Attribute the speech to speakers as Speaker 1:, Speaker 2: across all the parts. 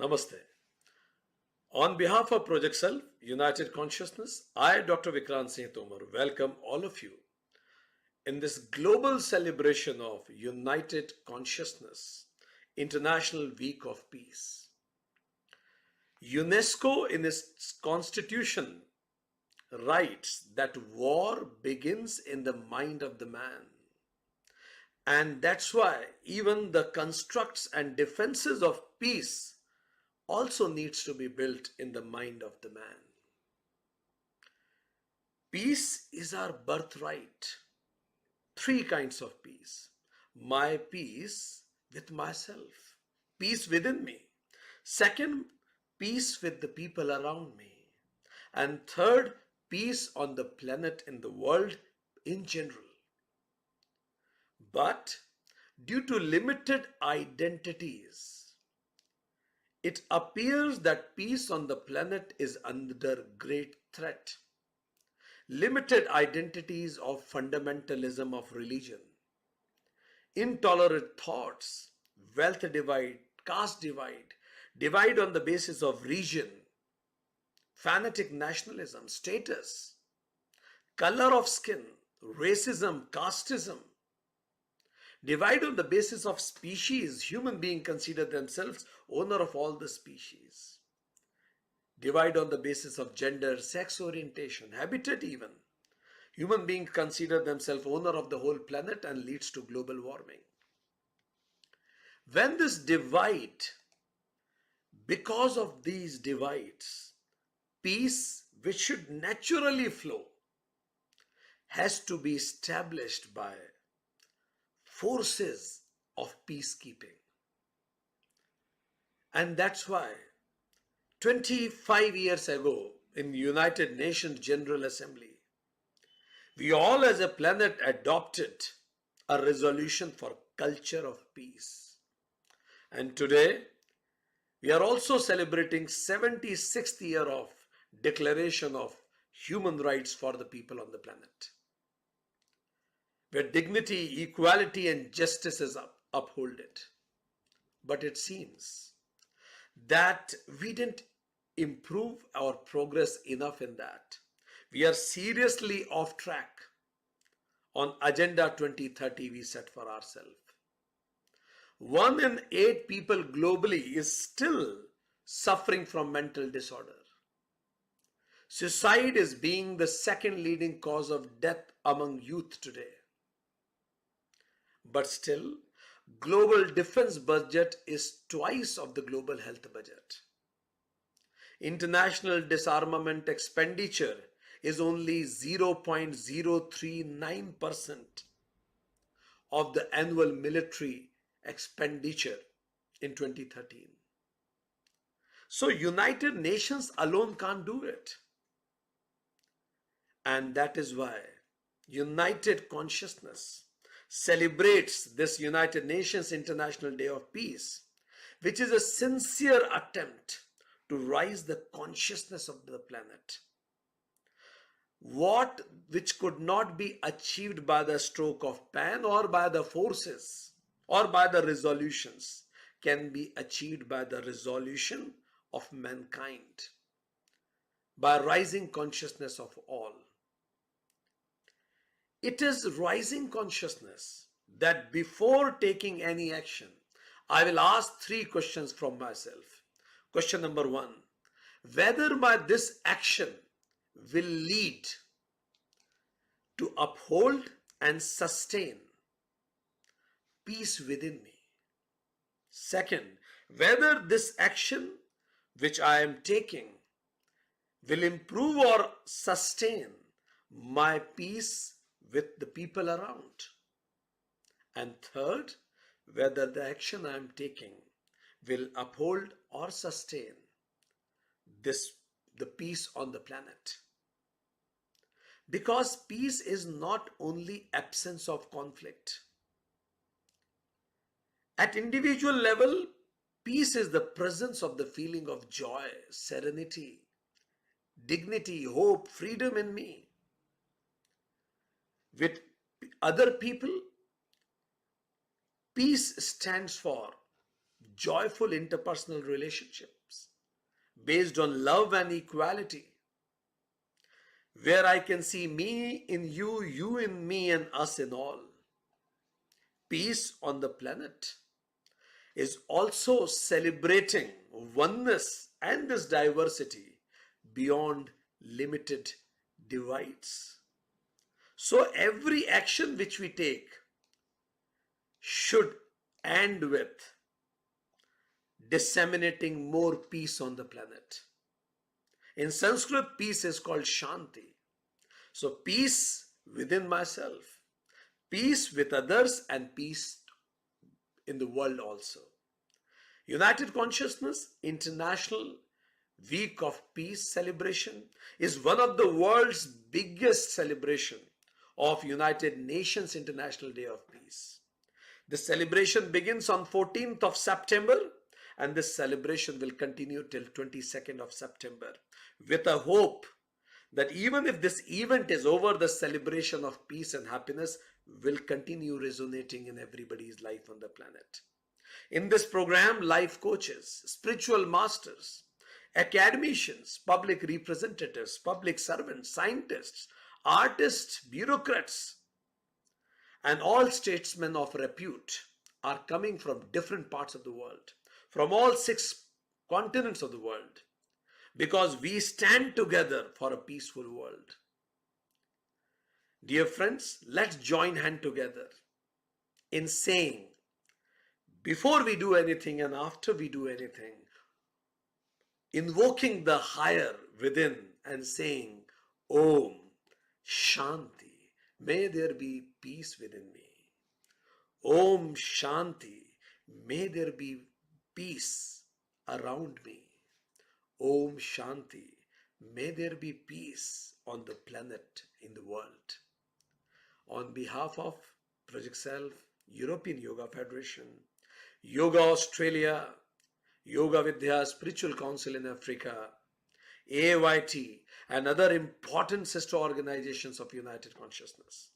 Speaker 1: Namaste. On behalf of Project Self, United Consciousness, I, Dr. Vikrant Singh Tomar, welcome all of you in this global celebration of United Consciousness, International Week of Peace. UNESCO in its constitution writes that war begins in the mind of the man. And that's why even the constructs and defenses of peace also needs to be built in the mind of the man. Peace is our birthright. Three kinds of peace. My peace with myself. Peace within me. Second, peace with the people around me. And third, peace on the planet and the world in general. But due to limited identities, it appears that peace on the planet is under great threat. Limited identities of fundamentalism of religion, intolerant thoughts, wealth divide, caste divide, divide on the basis of region, fanatic nationalism, status, color of skin, racism, casteism, divide on the basis of species, human beings consider themselves owner of all the species. Divide on the basis of gender, sex orientation, habitat even. Human beings consider themselves owner of the whole planet and leads to global warming. When this divide, because of these divides, peace which should naturally flow has to be established by forces of peacekeeping. And that's why 25 years ago in the United Nations General Assembly, we all as a planet adopted a resolution for culture of peace. And today, we are also celebrating 76th year of Declaration of Human Rights for the people on the planet, where dignity, equality and justice is upholded. But it seems that we didn't improve our progress enough in that. We are seriously off track on Agenda 2030 we set for ourselves. 1 in 8 people globally is still suffering from mental disorder. Suicide is being the second leading cause of death among youth today. But still, global defense budget is twice of the global health budget. International disarmament expenditure is only 0.039% of the annual military expenditure in 2013. So United Nations alone can't do it. And that is why United Consciousness celebrates this United Nations International Day of Peace, which is a sincere attempt to raise the consciousness of the planet. Which could not be achieved by the stroke of pen or by the forces or by the resolutions can be achieved by the resolution of mankind, by rising consciousness of all. It is rising consciousness that before taking any action, I will ask 3 questions from myself. Question number 1, whether by this action will lead to uphold and sustain peace within me. Second, whether this action which I am taking will improve or sustain my peace with the people around. And third, whether the action I am taking will uphold or sustain the peace on the planet. Because peace is not only absence of conflict. At individual level, peace is the presence of the feeling of joy, serenity, dignity, hope, freedom in me. With other people, peace stands for joyful interpersonal relationship, based on love and equality, where I can see me in you, you in me, and us in all. Peace on the planet is also celebrating oneness and this diversity beyond limited divides. So every action which we take should end with disseminating more peace on the planet. In Sanskrit, peace is called Shanti. So peace within myself, peace with others, and peace in the world also. United Consciousness International Week of Peace celebration is one of the world's biggest celebration of United Nations International Day of Peace. The celebration begins on 14th of September, and this celebration will continue till 22nd of September with a hope that even if this event is over, the celebration of peace and happiness will continue resonating in everybody's life on the planet. In this program, life coaches, spiritual masters, academicians, public representatives, public servants, scientists, artists, bureaucrats, and all statesmen of repute are coming from different parts of the world, from all 6 continents of the world, because we stand together for a peaceful world. Dear friends, let's join hand together in saying, before we do anything and after we do anything, invoking the higher within and saying, Om Shanti, may there be peace within me. Om Shanti, may there be peace around me. Om Shanti, may there be peace on the planet, in the world. On behalf of Project Self, European Yoga Federation, Yoga Australia, Yoga Vidya Spiritual Council in Africa, AAYT, and other important sister organizations of United Consciousness,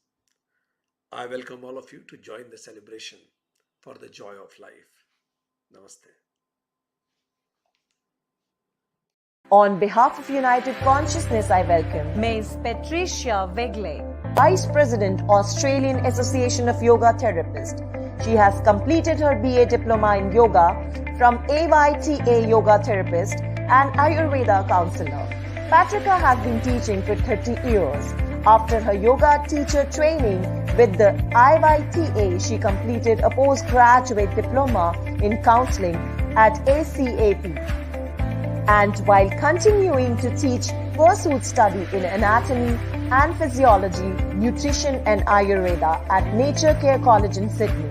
Speaker 1: I welcome all of you to join the celebration for the joy of life. Namaste.
Speaker 2: On behalf of United Consciousness, I welcome
Speaker 3: Ms. Patricia Wegley,
Speaker 2: Vice President, Australian Association of Yoga Therapists. She has completed her BA Diploma in Yoga from AAYT Yoga Therapist and Ayurveda Counselor. Patricia has been teaching for 30 years. After her yoga teacher training with the AAYT, she completed a postgraduate diploma in counseling at UCIWP. And while continuing to teach, pursued study in anatomy and physiology, nutrition and Ayurveda at Nature Care College in Sydney.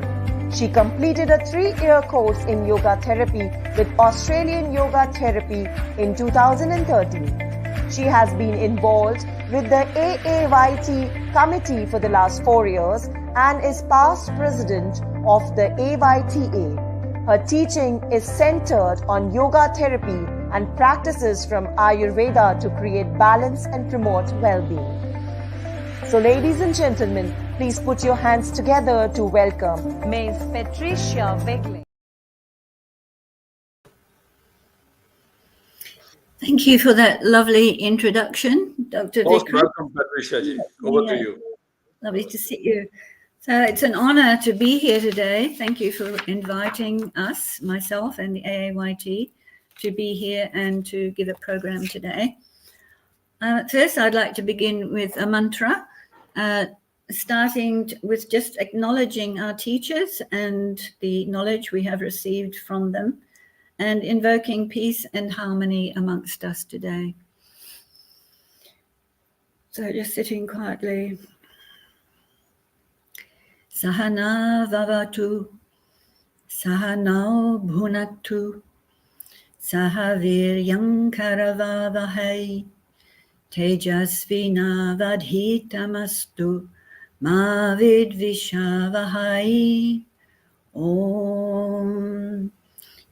Speaker 2: She completed a 3-year course in yoga therapy with Australian Yoga Therapy in 2013. She has been involved with the AAYT committee for the last 4 years and is past president of the AAYTA. Her teaching is centered on yoga therapy and practices from Ayurveda to create balance and promote well-being. So ladies and gentlemen, please put your hands together to welcome
Speaker 3: Ms. Patricia Wegley.
Speaker 4: Thank you for that lovely introduction, Dr.
Speaker 1: Most
Speaker 4: Vikram.
Speaker 1: welcome, Patricia ji. Over to you.
Speaker 4: Lovely to see you. So it's an honor to be here today. Thank you for inviting us, myself and the AAYT, to be here and to give a program today. First, I'd like to begin with a mantra, starting with just acknowledging our teachers and the knowledge we have received from them, and invoking peace and harmony amongst us today. So just sitting quietly. Sahana vavatu, sahanao bhunatu, sahaviryam karavavahai, tejasvina vadhitamastu, ma vidvishavahai. Om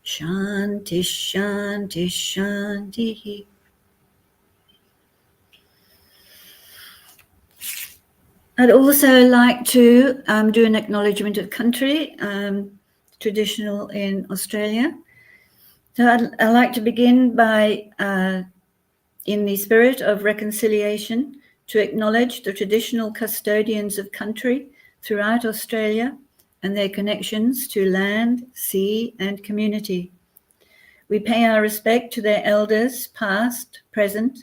Speaker 4: Shanti Shanti Shanti. I'd also like to do an acknowledgement of country, traditional in Australia. So I'd like to begin by, in the spirit of reconciliation, to acknowledge the traditional custodians of country throughout Australia and their connections to land, sea, and community. We pay our respect to their elders, past, present,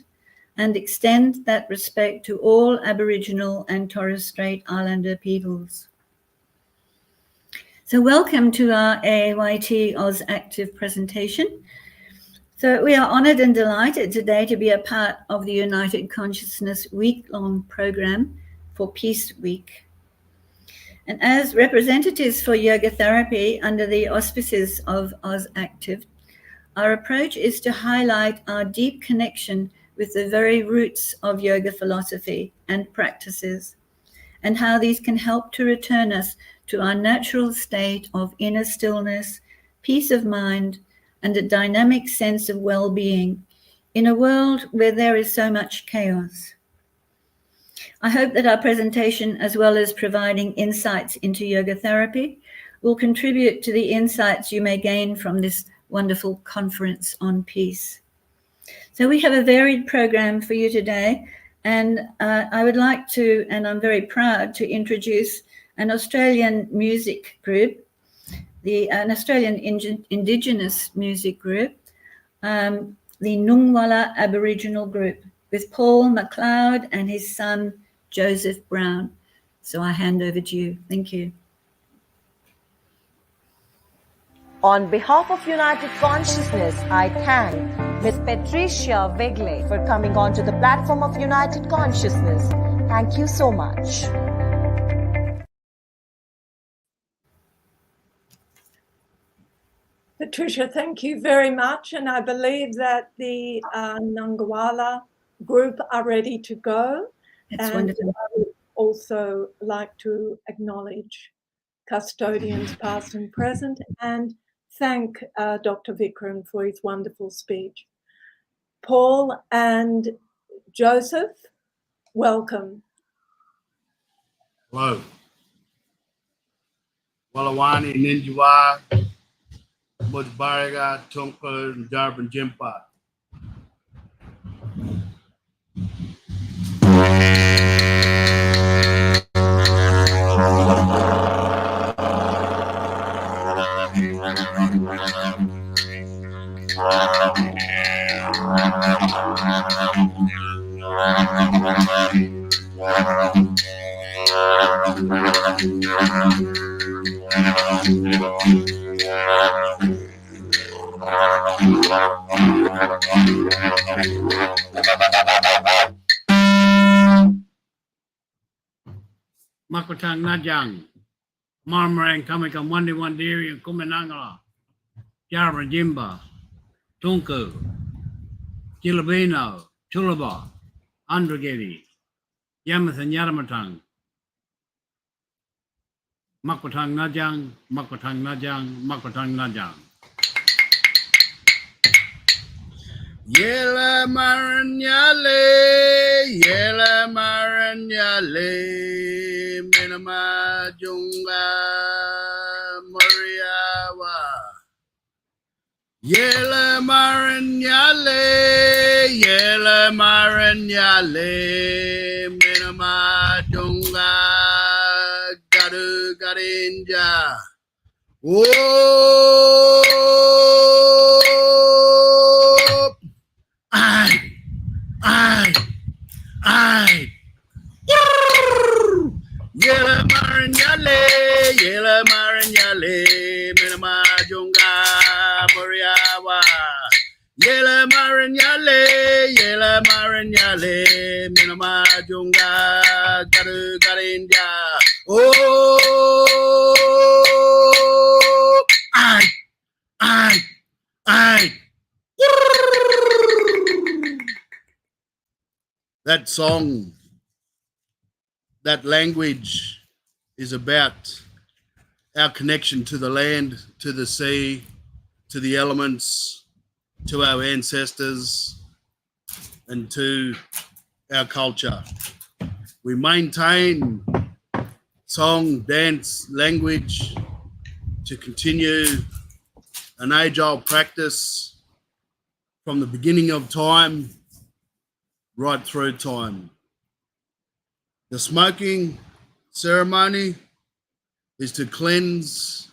Speaker 4: and extend that respect to all Aboriginal and Torres Strait Islander peoples. So welcome to our AAYT Oz Active presentation. So we are honoured and delighted today to be a part of the United Consciousness week-long program for Peace Week. And as representatives for yoga therapy under the auspices of Oz Active, our approach is to highlight our deep connection with the very roots of yoga philosophy and practices, and how these can help to return us to our natural state of inner stillness, peace of mind, and a dynamic sense of well-being in a world where there is so much chaos. I hope that our presentation, as well as providing insights into yoga therapy, will contribute to the insights you may gain from this wonderful conference on peace. So we have a varied program for you today, and I would like to, and I'm very proud to introduce an Australian music group, an Australian Indigenous music group, the Nungwala Aboriginal group, with Paul McLeod and his son, Joseph Brown. So I hand over to you. Thank you.
Speaker 2: On behalf of United Consciousness, I thank
Speaker 3: Ms. Patricia Wegley
Speaker 2: for coming onto the platform of United Consciousness. Thank you so much.
Speaker 5: Patricia, thank you very much. And I believe that the Nungwala group are ready to go.
Speaker 4: That's
Speaker 5: and
Speaker 4: wonderful.
Speaker 5: I would also like to acknowledge custodians past and present and thank Dr. Vikram for his wonderful speech. Paul and Joseph, welcome.
Speaker 6: Hello. Walawani, Ninjawa, Mujbariga, Tunkel, and Darban Jimpa. Makotang Najang, Marmarang Kamika Wandi Wandiri and Kumanangala, Jarba Jimba, Tunku, Chilabino, Chulaba, Andragedi, Yamath and Yaramatang, Makotang Najang, Makotang Najang, Makotang Najang. Yela Maranyale, Minama Junga Moriawa. Yela Maranyale, Minama Junga Gadu Garinja. Oh, I. Yela Maranyale, Minama Junga Moriawa. Yela Maranyale, Minama Junga Gadu Garinja. Oh, I. That song, that language is about our connection to the land, to the sea, to the elements, to our ancestors, and to our culture. We maintain song, dance, language to continue an age-old practice from the beginning of time right through time. The smoking ceremony is to cleanse,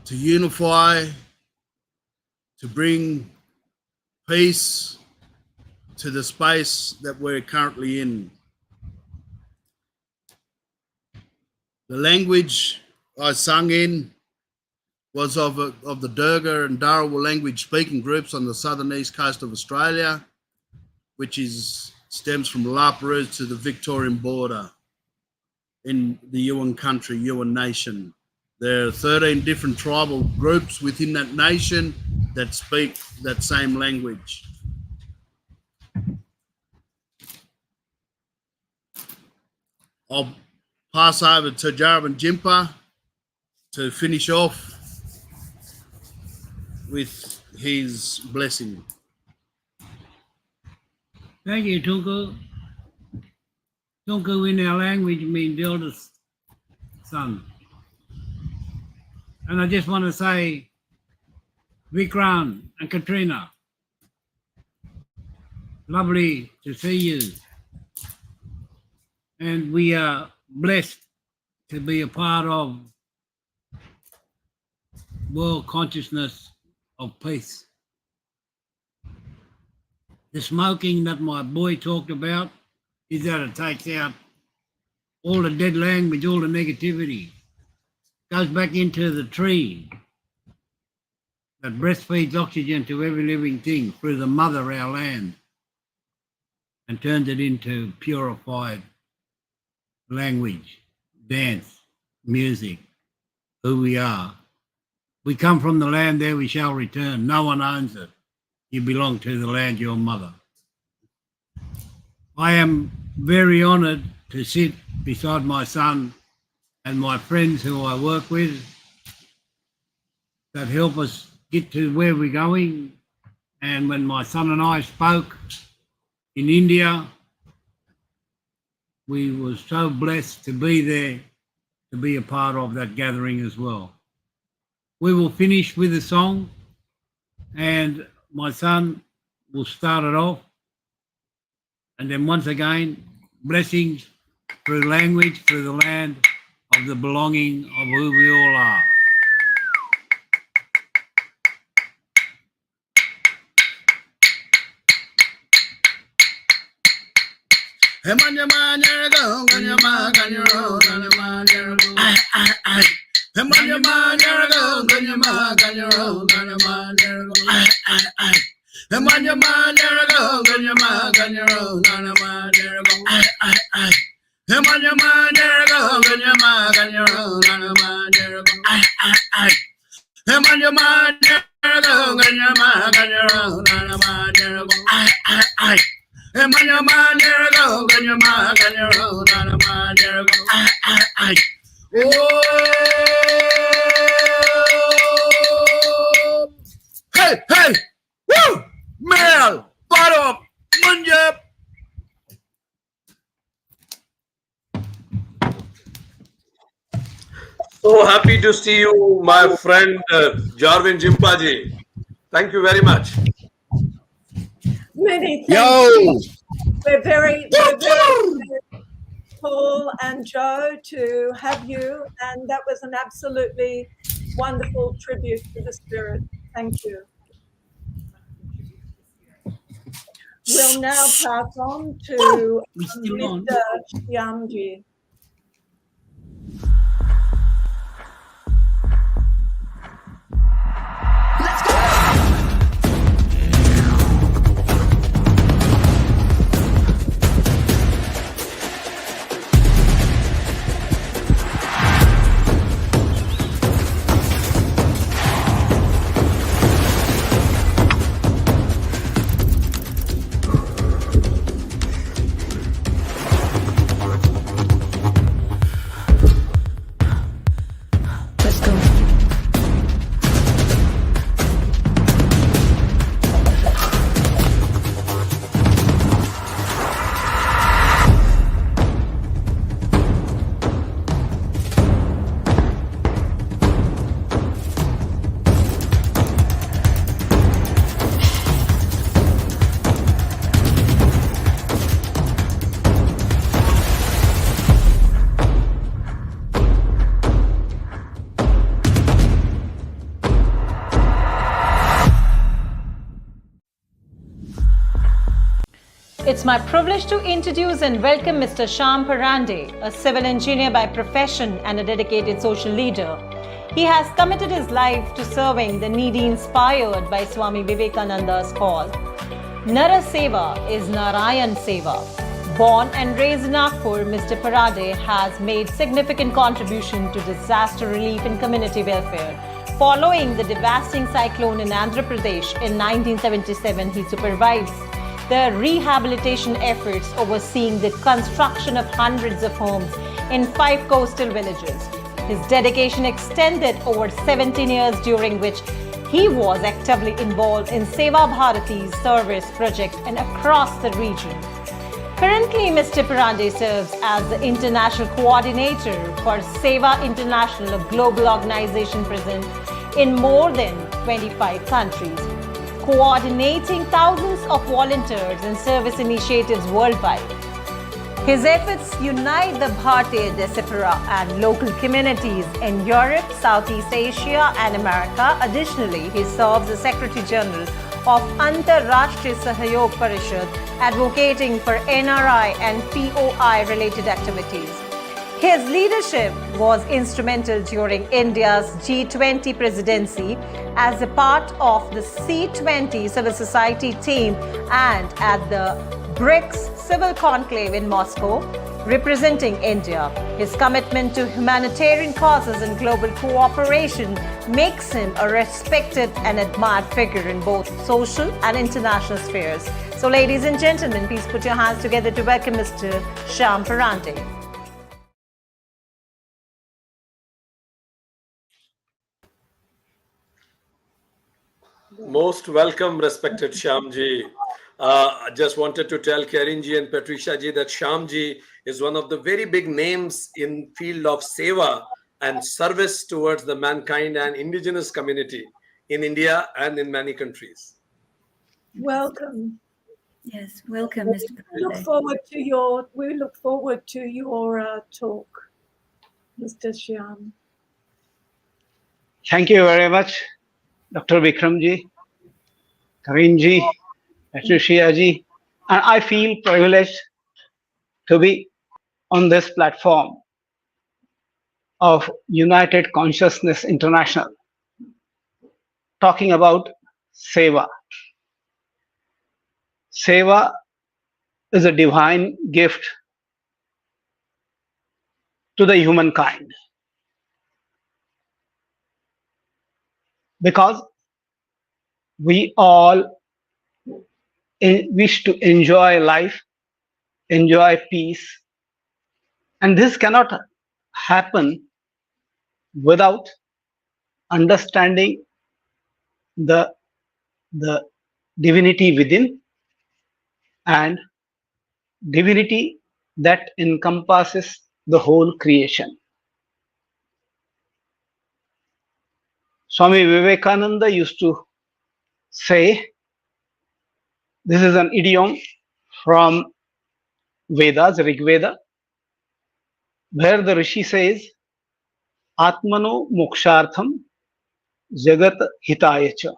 Speaker 6: to unify, to bring peace to the space that we're currently in. The language I sung in was of the Durga and Dharawal language speaking groups on the southern east coast of Australia, which stems from La Perouse to the Victorian border in the Yuin country, Yuin nation. There are 13 different tribal groups within that nation that speak that same language. I'll pass over to Jarvan Jimpa to finish off with his blessing. Thank you, Tunku. Tunku in our language means eldest son. And I just want to say, Vikram and Katrina, lovely to see you. And we are blessed to be a part of world consciousness of peace. The smoking that my boy talked about is that it takes out all the dead language, all the negativity, goes back into the tree that breastfeeds oxygen to every living thing through the mother, our land, and turns it into purified language, dance, music, who we are. We come from the land, there we shall return. No one owns it. You belong to the land, your mother. I am very honoured to sit beside my son and my friends who I work with that help us get to where we're going. And when my son and I spoke in India, we were so blessed to be there, to be a part of that gathering as well. We will finish with a song, and my son will start it off. And then once again, blessings through language, through the land of the belonging of who we all are. Hey, hey, woo, Mel, bottom, Munjab.
Speaker 1: So happy to see you, my friend
Speaker 7: Jarvan Jimpaji. Thank you very much.
Speaker 5: Many thanks.
Speaker 6: Yo!
Speaker 5: We're very Paul and Joe to have you, and that was an absolutely wonderful tribute to the spirit. Thank you. We'll now pass on to Mr. Shyamji.
Speaker 3: It's my privilege to introduce and welcome Mr. Shyam Parande, a civil engineer by profession and a dedicated social leader. He has committed his life to serving the needy inspired by Swami Vivekananda's call. Nara Seva is Narayan Seva. Born and raised in Nagpur, Mr. Parade has made significant contribution to disaster relief and community welfare. Following the devastating cyclone in Andhra Pradesh in 1977, he supervised the rehabilitation efforts overseeing the construction of hundreds of homes in 5 coastal villages. His dedication extended over 17 years, during which he was actively involved in Seva Bharati's service project and across the region. Currently, Mr. Parande serves as the International Coordinator for Seva International, a global organization present in more than 25 countries, coordinating thousands of volunteers and service initiatives worldwide. His efforts unite the Bharatiya diaspora and local communities in Europe, Southeast Asia, and America. Additionally, he serves as Secretary General of Antarrashtriya Sahyog Parishad, advocating for NRI and POI related activities. His leadership was instrumental during India's G20 presidency as a part of the C20 civil society team and at the BRICS Civil Conclave in Moscow, representing India. His commitment to humanitarian causes and global cooperation makes him a respected and admired figure in both social and international spheres. So, ladies and gentlemen, please put your hands together to welcome Mr. Shyam Parande.
Speaker 7: Most welcome, respected Shyamji. I just wanted to tell Karinji and Patricia ji that Shyamji is one of the very big names in field of seva and service towards the mankind and indigenous community in India and in many countries.
Speaker 5: Welcome.
Speaker 4: Yes, welcome, Mr.
Speaker 5: We look
Speaker 4: Parande.
Speaker 5: forward to your talk, Mr. Shyam.
Speaker 8: Thank you very much, Dr. Vikramji, Karinji, Patricia ji, and I feel privileged to be on this platform of United Consciousness International, talking about Seva. Seva is a divine gift to the humankind, because we all wish to enjoy life, enjoy peace, and this cannot happen without understanding the divinity within and divinity that encompasses the whole creation. Swami Vivekananda used to say, this is an idiom from Vedas, Rig Veda, where the Rishi says, Atmano mokshartham jagat hitayacha.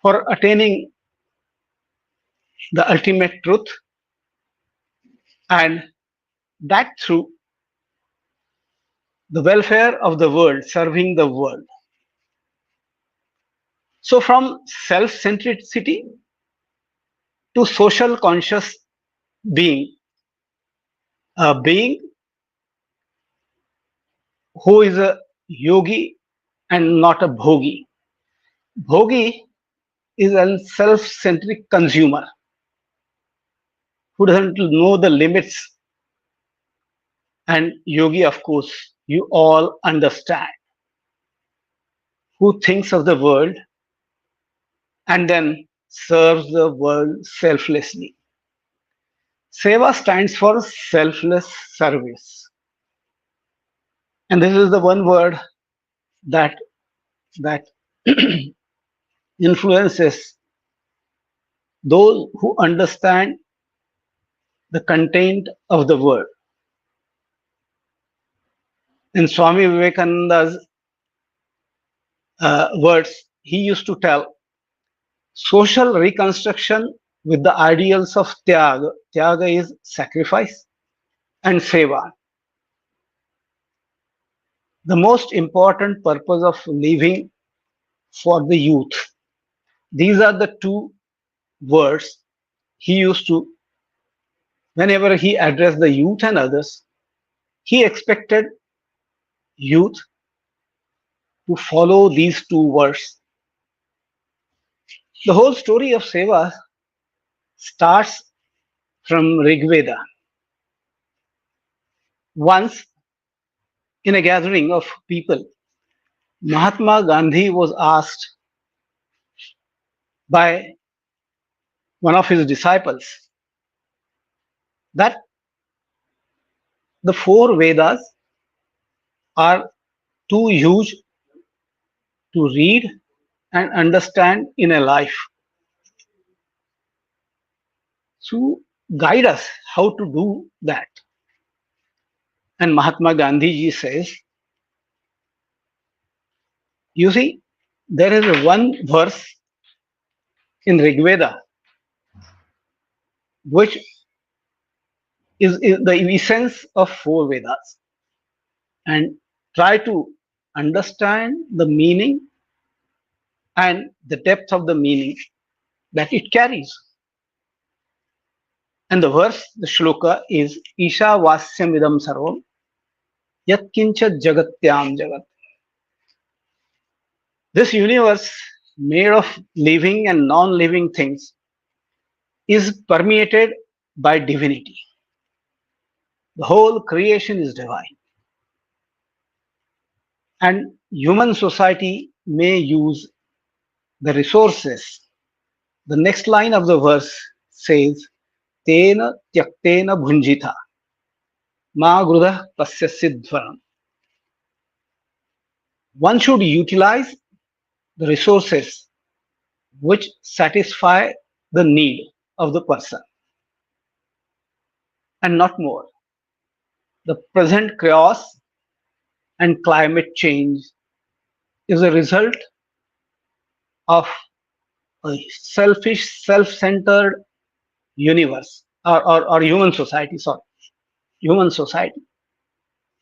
Speaker 8: For attaining the ultimate truth, and that through the welfare of the world, serving the world. So from self-centricity to social conscious being, a being who is a yogi and not a bhogi. Bhogi is a self-centric consumer who doesn't know the limits, and yogi, of course, you all understand, who thinks of the world and then serves the world selflessly. Seva stands for selfless service, and this is the one word that influences those who understand the content of the word. In Swami Vivekananda's words, he used to tell social reconstruction with the ideals of Tyaga. Tyaga is sacrifice, and Seva. The most important purpose of living for the youth. These are the two words he used to, whenever he addressed the youth and others, he expected youth to follow these two words. The whole story of Seva starts from Rig Veda. Once, in a gathering of people, Mahatma Gandhi was asked by one of his disciples that the four Vedas are too huge to read and understand in a life. So guide us how to do that. And Mahatma Gandhi ji says, you see, there is one verse in Rig Veda which is the essence of four Vedas, and try to understand the meaning and the depth of the meaning that it carries. And the verse, the shloka is Isha Vasyam Idam Sarvam Yat Kincha Jagatyam Jagat. This universe made of living and non-living things is permeated by divinity. The whole creation is divine. And human society may use the resources. The next line of the verse says, Tena tyaktena bhunjita ma grudha pasya siddhvaram. One should utilize the resources which satisfy the need of the person and not more. The present chaos and climate change is a result of a selfish, self-centered universe or human society, human society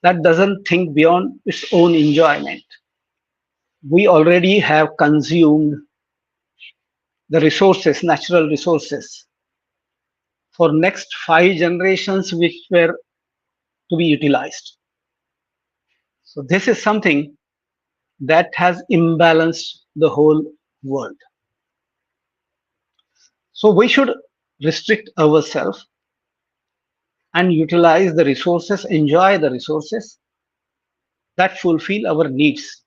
Speaker 8: that doesn't think beyond its own enjoyment. We already have consumed the resources, natural resources, for next 5 generations which were to be utilized. So this is something that has imbalanced the whole world. So we should restrict ourselves and utilize the resources, enjoy the resources that fulfill our needs.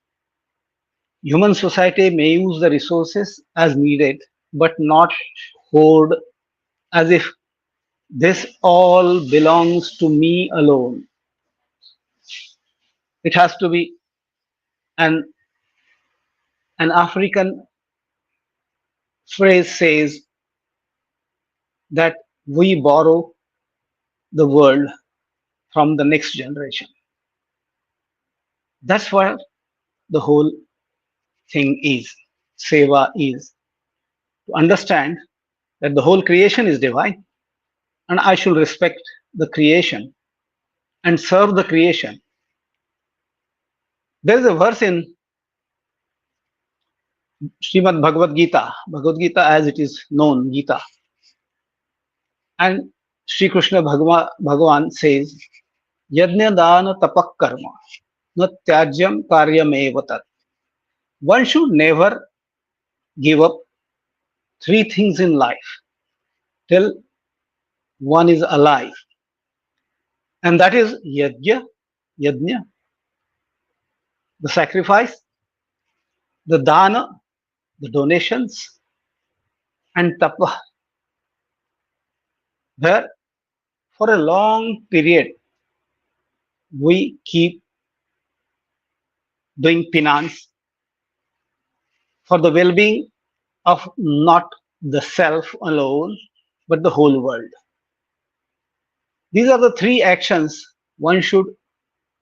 Speaker 8: Human society may use the resources as needed, but not hoard as if this all belongs to me alone. It has to be an African phrase says that we borrow the world from the next generation. That's what the whole thing is. Seva is to understand that the whole creation is divine, and I should respect the creation and serve the creation. There is a verse in Srimad Bhagavad Gita as it is known, Gita. And Sri Krishna Bhagavan says, Yajna dana tapak karma, na tyajyam karyam evatat. One should never give up 3 things in life till one is alive. And that is yajna, the sacrifice, the dana, the donations, and tapa, where for a long period we keep doing penance for the well-being of not the self alone, but the whole world. These are the 3 actions one should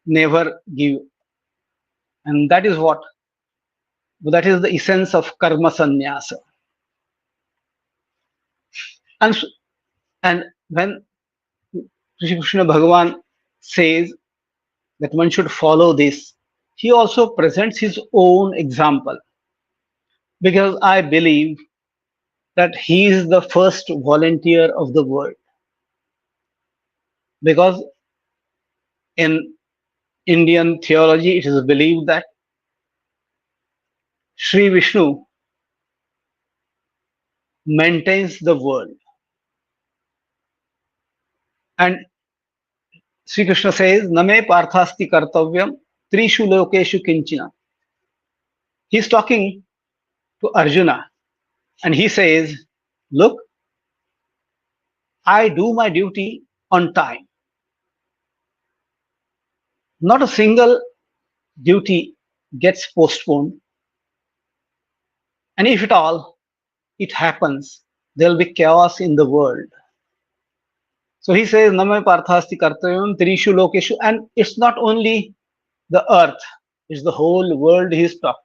Speaker 8: never give. And that is the essence of karma sannyasa. And, and when Sri Krishna Bhagavan says that one should follow this, he also presents his own example, because I believe that he is the first volunteer of the world. Because in Indian theology, it is believed that Sri Vishnu maintains the world. And Sri Krishna says, Name parthasti kartavyam trishu lokeshu kinchina. He's talking to Arjuna and he says, look, I do my duty on time. Not a single duty gets postponed. And if at all it happens, there'll be chaos in the world. So he says, Name parthasti kartavyam trishu lokeshu. And it's not only the earth, it's the whole world he's talking.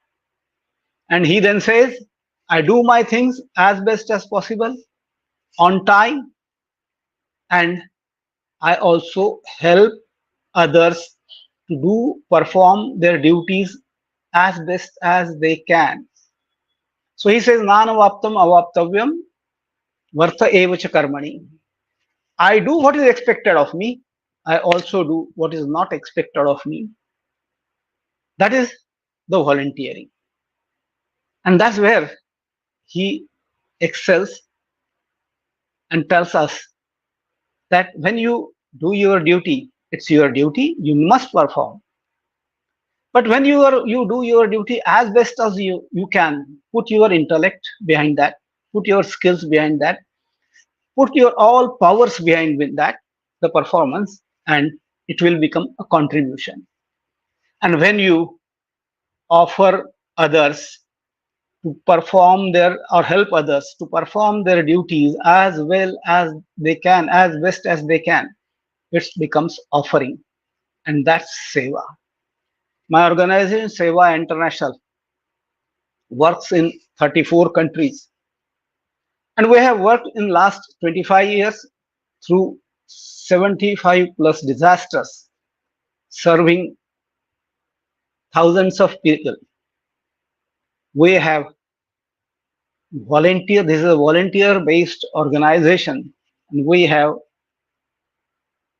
Speaker 8: And he then says, I do my things as best as possible on time, and I also help others to perform their duties as best as they can. So he says, Nanavaptam avaptavyam vartha evacha karmani. I do what is expected of me. I also do what is not expected of me. That is the volunteering. And that's where he excels and tells us that when you do your duty, it's your duty, you must perform. But when you do your duty as best as you can, put your intellect behind that, put your skills behind that, put your all powers behind with that, the performance, and it will become a contribution. And when you offer others to perform their, or help others to perform their duties as well as they can, as best as they can, it becomes offering. And that's Seva. My organization, Seva International, works in 34 countries. And we have worked in last 25 years through 75 plus disasters, serving thousands of people. We have volunteer, this is a volunteer-based organization, and we have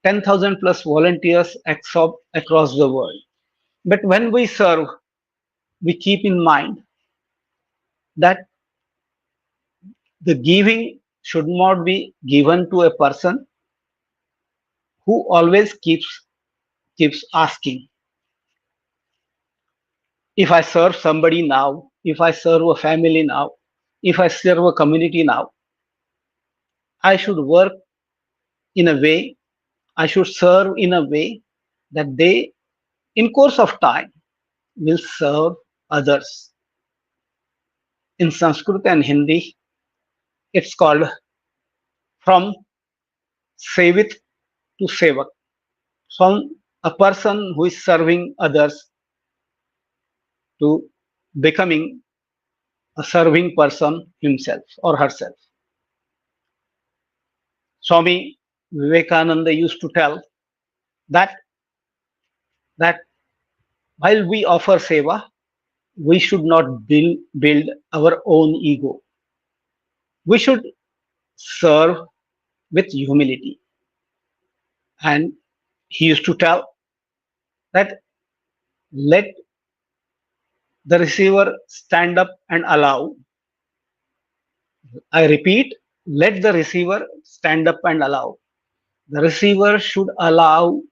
Speaker 8: 10,000 plus volunteers across the world. But when we serve, we keep in mind that the giving should not be given to a person who always keeps asking. If I serve somebody now, if I serve a family now, if I serve a community now, I should work in a way, I should serve in a way that they, in course of time, will serve others. In Sanskrit and Hindi, it's called from sevit to sevak. From a person who is serving others to becoming a serving person himself or herself. Swami Vivekananda used to tell that while we offer seva, we should not build our own ego. We should serve with humility. And he used to tell that let the receiver stand up and allow. I repeat, let the receiver stand up and allow. The receiver should allow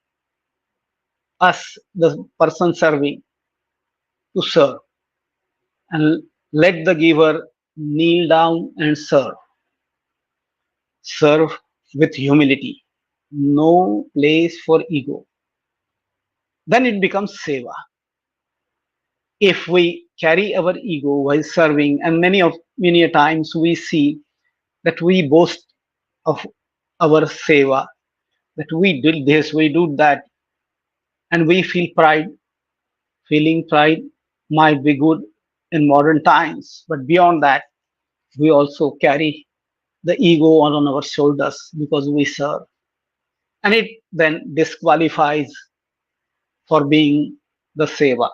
Speaker 8: us, the person serving, to serve. And let the giver kneel down and serve. Serve with humility. No place for ego. Then it becomes seva. If we carry our ego while serving, and many a times we see that we boast of our seva, that we did this, we do that, and we feel pride. Feeling pride might be good in modern times, but beyond that, we also carry the ego on our shoulders because we serve. And it then disqualifies for being the seva.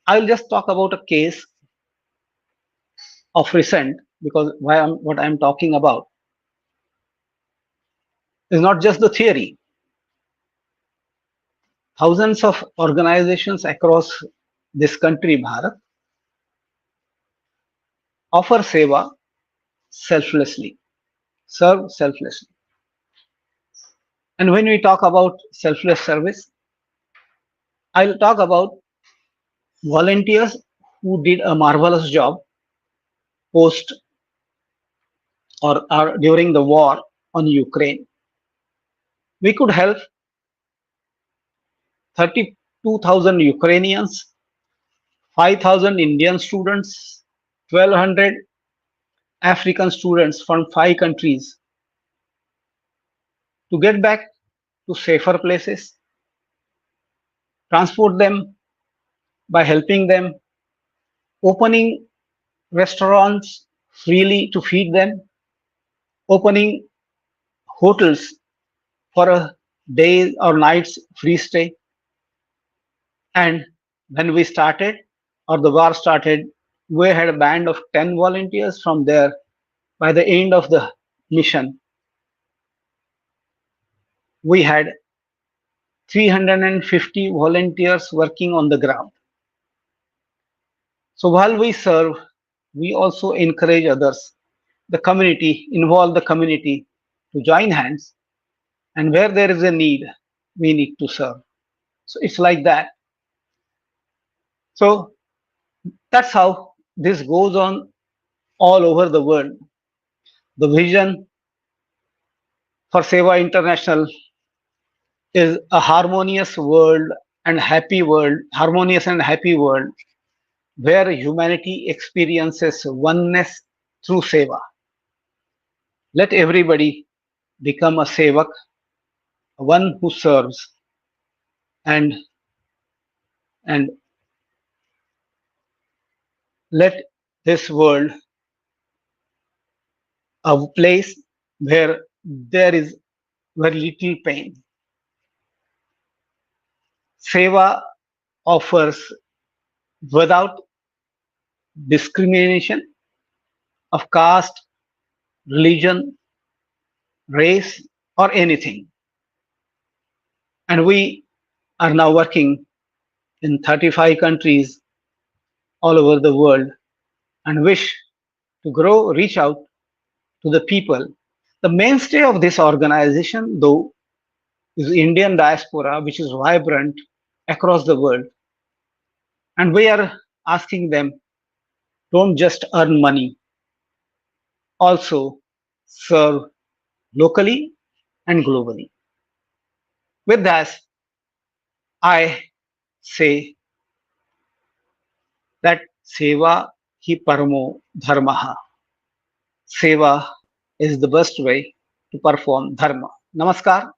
Speaker 8: I'll just talk about a case of recent because what I'm talking about is not just the theory. Thousands of organizations across this country, Bharat, offer seva selflessly, serve selflessly. And when we talk about selfless service, I'll talk about volunteers who did a marvelous job post or during the war on Ukraine. We could help 32,000 Ukrainians, 5,000 Indian students, 1,200 African students from 5 countries to get back to safer places, transport them by helping them, opening restaurants freely to feed them, opening hotels for a day or night's free stay. And when we started, or the war started, we had a band of 10 volunteers from there. By the end of the mission, we had 350 volunteers working on the ground. So while we serve, we also encourage others, the community, involve the community to join hands. And where there is a need, we need to serve. So it's like that. So that's how this goes on all over the world. The vision for Seva International is a harmonious world and happy world, harmonious and happy world, where humanity experiences oneness through Seva. Let everybody become a Sevak, one who serves, and let this world a place where there is very little pain. Seva offers without discrimination of caste, religion, race, or anything. And we are now working in 35 countries all over the world and wish to grow, reach out to the people. The mainstay of this organization, though, is Indian diaspora, which is vibrant across the world. And we are asking them, don't just earn money, also serve locally and globally. With that, I say that seva hi paramo dharmaha. Seva is the best way to perform dharma. Namaskar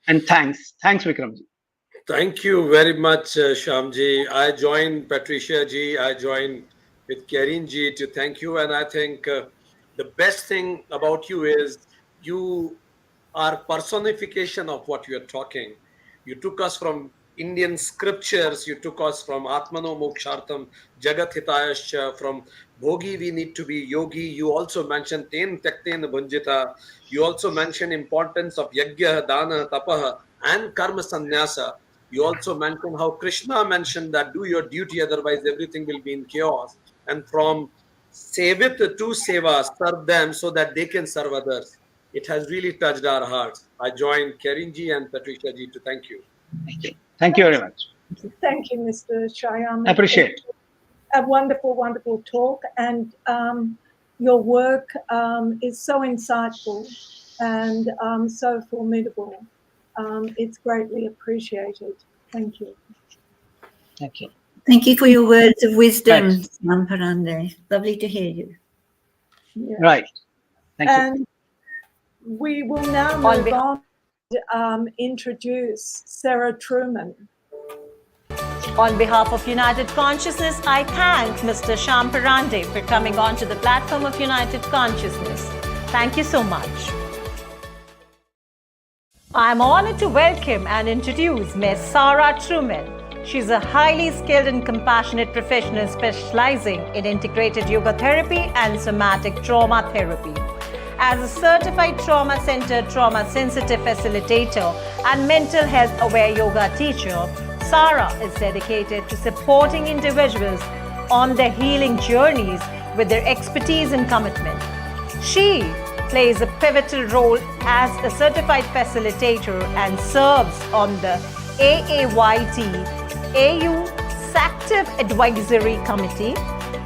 Speaker 8: and thanks. Thanks, Vikramji.
Speaker 7: Thank you very much, Shyamji. I join Patricia ji, I join with Karin ji to thank you. And I think the best thing about you is you are personification of what you are talking. You took us from Indian scriptures, you took us from Atmano Mokshartam, Jagat Hitayascha, from Bhogi we need to be yogi. You also mentioned Ten Tekten Bhunjita. You also mentioned importance of Yajna, Dana, Tapaha, and Karma Sannyasa. You also mentioned how Krishna mentioned that do your duty, otherwise everything will be in chaos. And from Sevit to Seva, serve them so that they can serve others. It has really touched our hearts. I join Karin ji and Patricia ji to thank you.
Speaker 8: Thank you very much.
Speaker 5: Thank you, Mr. Shyam.
Speaker 8: I appreciate it.
Speaker 5: A wonderful, wonderful talk. And your work is so insightful and so formidable. It's greatly appreciated. Thank you.
Speaker 8: Thank you.
Speaker 4: Thank you for your words of wisdom,
Speaker 8: Thanks.
Speaker 4: Mamparande. Lovely to hear you.
Speaker 5: Yeah.
Speaker 8: Right. Thank you.
Speaker 5: And we will now
Speaker 2: On
Speaker 5: move on and introduce Sarah Truman.
Speaker 3: On behalf of United Consciousness, I thank Mr. Shyam Parande for coming onto the platform of United Consciousness. Thank you so much. I'm honored to welcome and introduce Ms. Sarah Truman. She's a highly skilled and compassionate professional specializing in integrated yoga therapy and somatic trauma therapy. As a certified trauma-centered, trauma-sensitive facilitator and mental health-aware yoga teacher, Sarah is dedicated to supporting individuals on their healing journeys with their expertise and commitment. She plays a pivotal role as a certified facilitator and serves on the AAYT AU Sept Advisory Committee.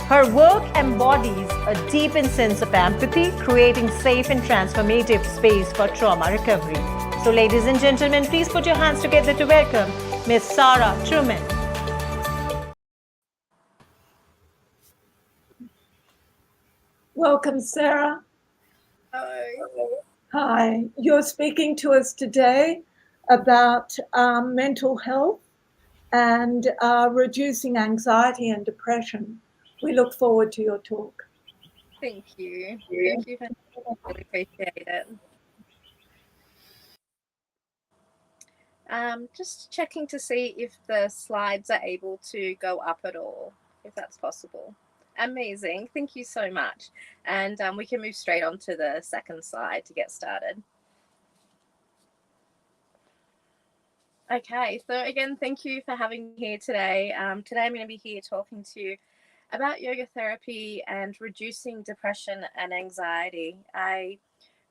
Speaker 3: Her work embodies a deepened sense of empathy, creating safe and transformative space for trauma recovery. So, ladies and gentlemen, please put your hands together to welcome Ms. Sarah Truman.
Speaker 5: Welcome, Sarah.
Speaker 9: Hello.
Speaker 5: Hi. You're speaking to us today about mental health and reducing anxiety and depression. We look forward to your talk.
Speaker 9: Thank you. Thank you. I really appreciate it. Just checking to see if the slides are able to go up at all, if that's possible. Amazing. Thank you so much. And we can move straight on to the second slide to get started. Okay, so again, thank you for having me here today. Today I'm going to be here talking to you about yoga therapy and reducing depression and anxiety. I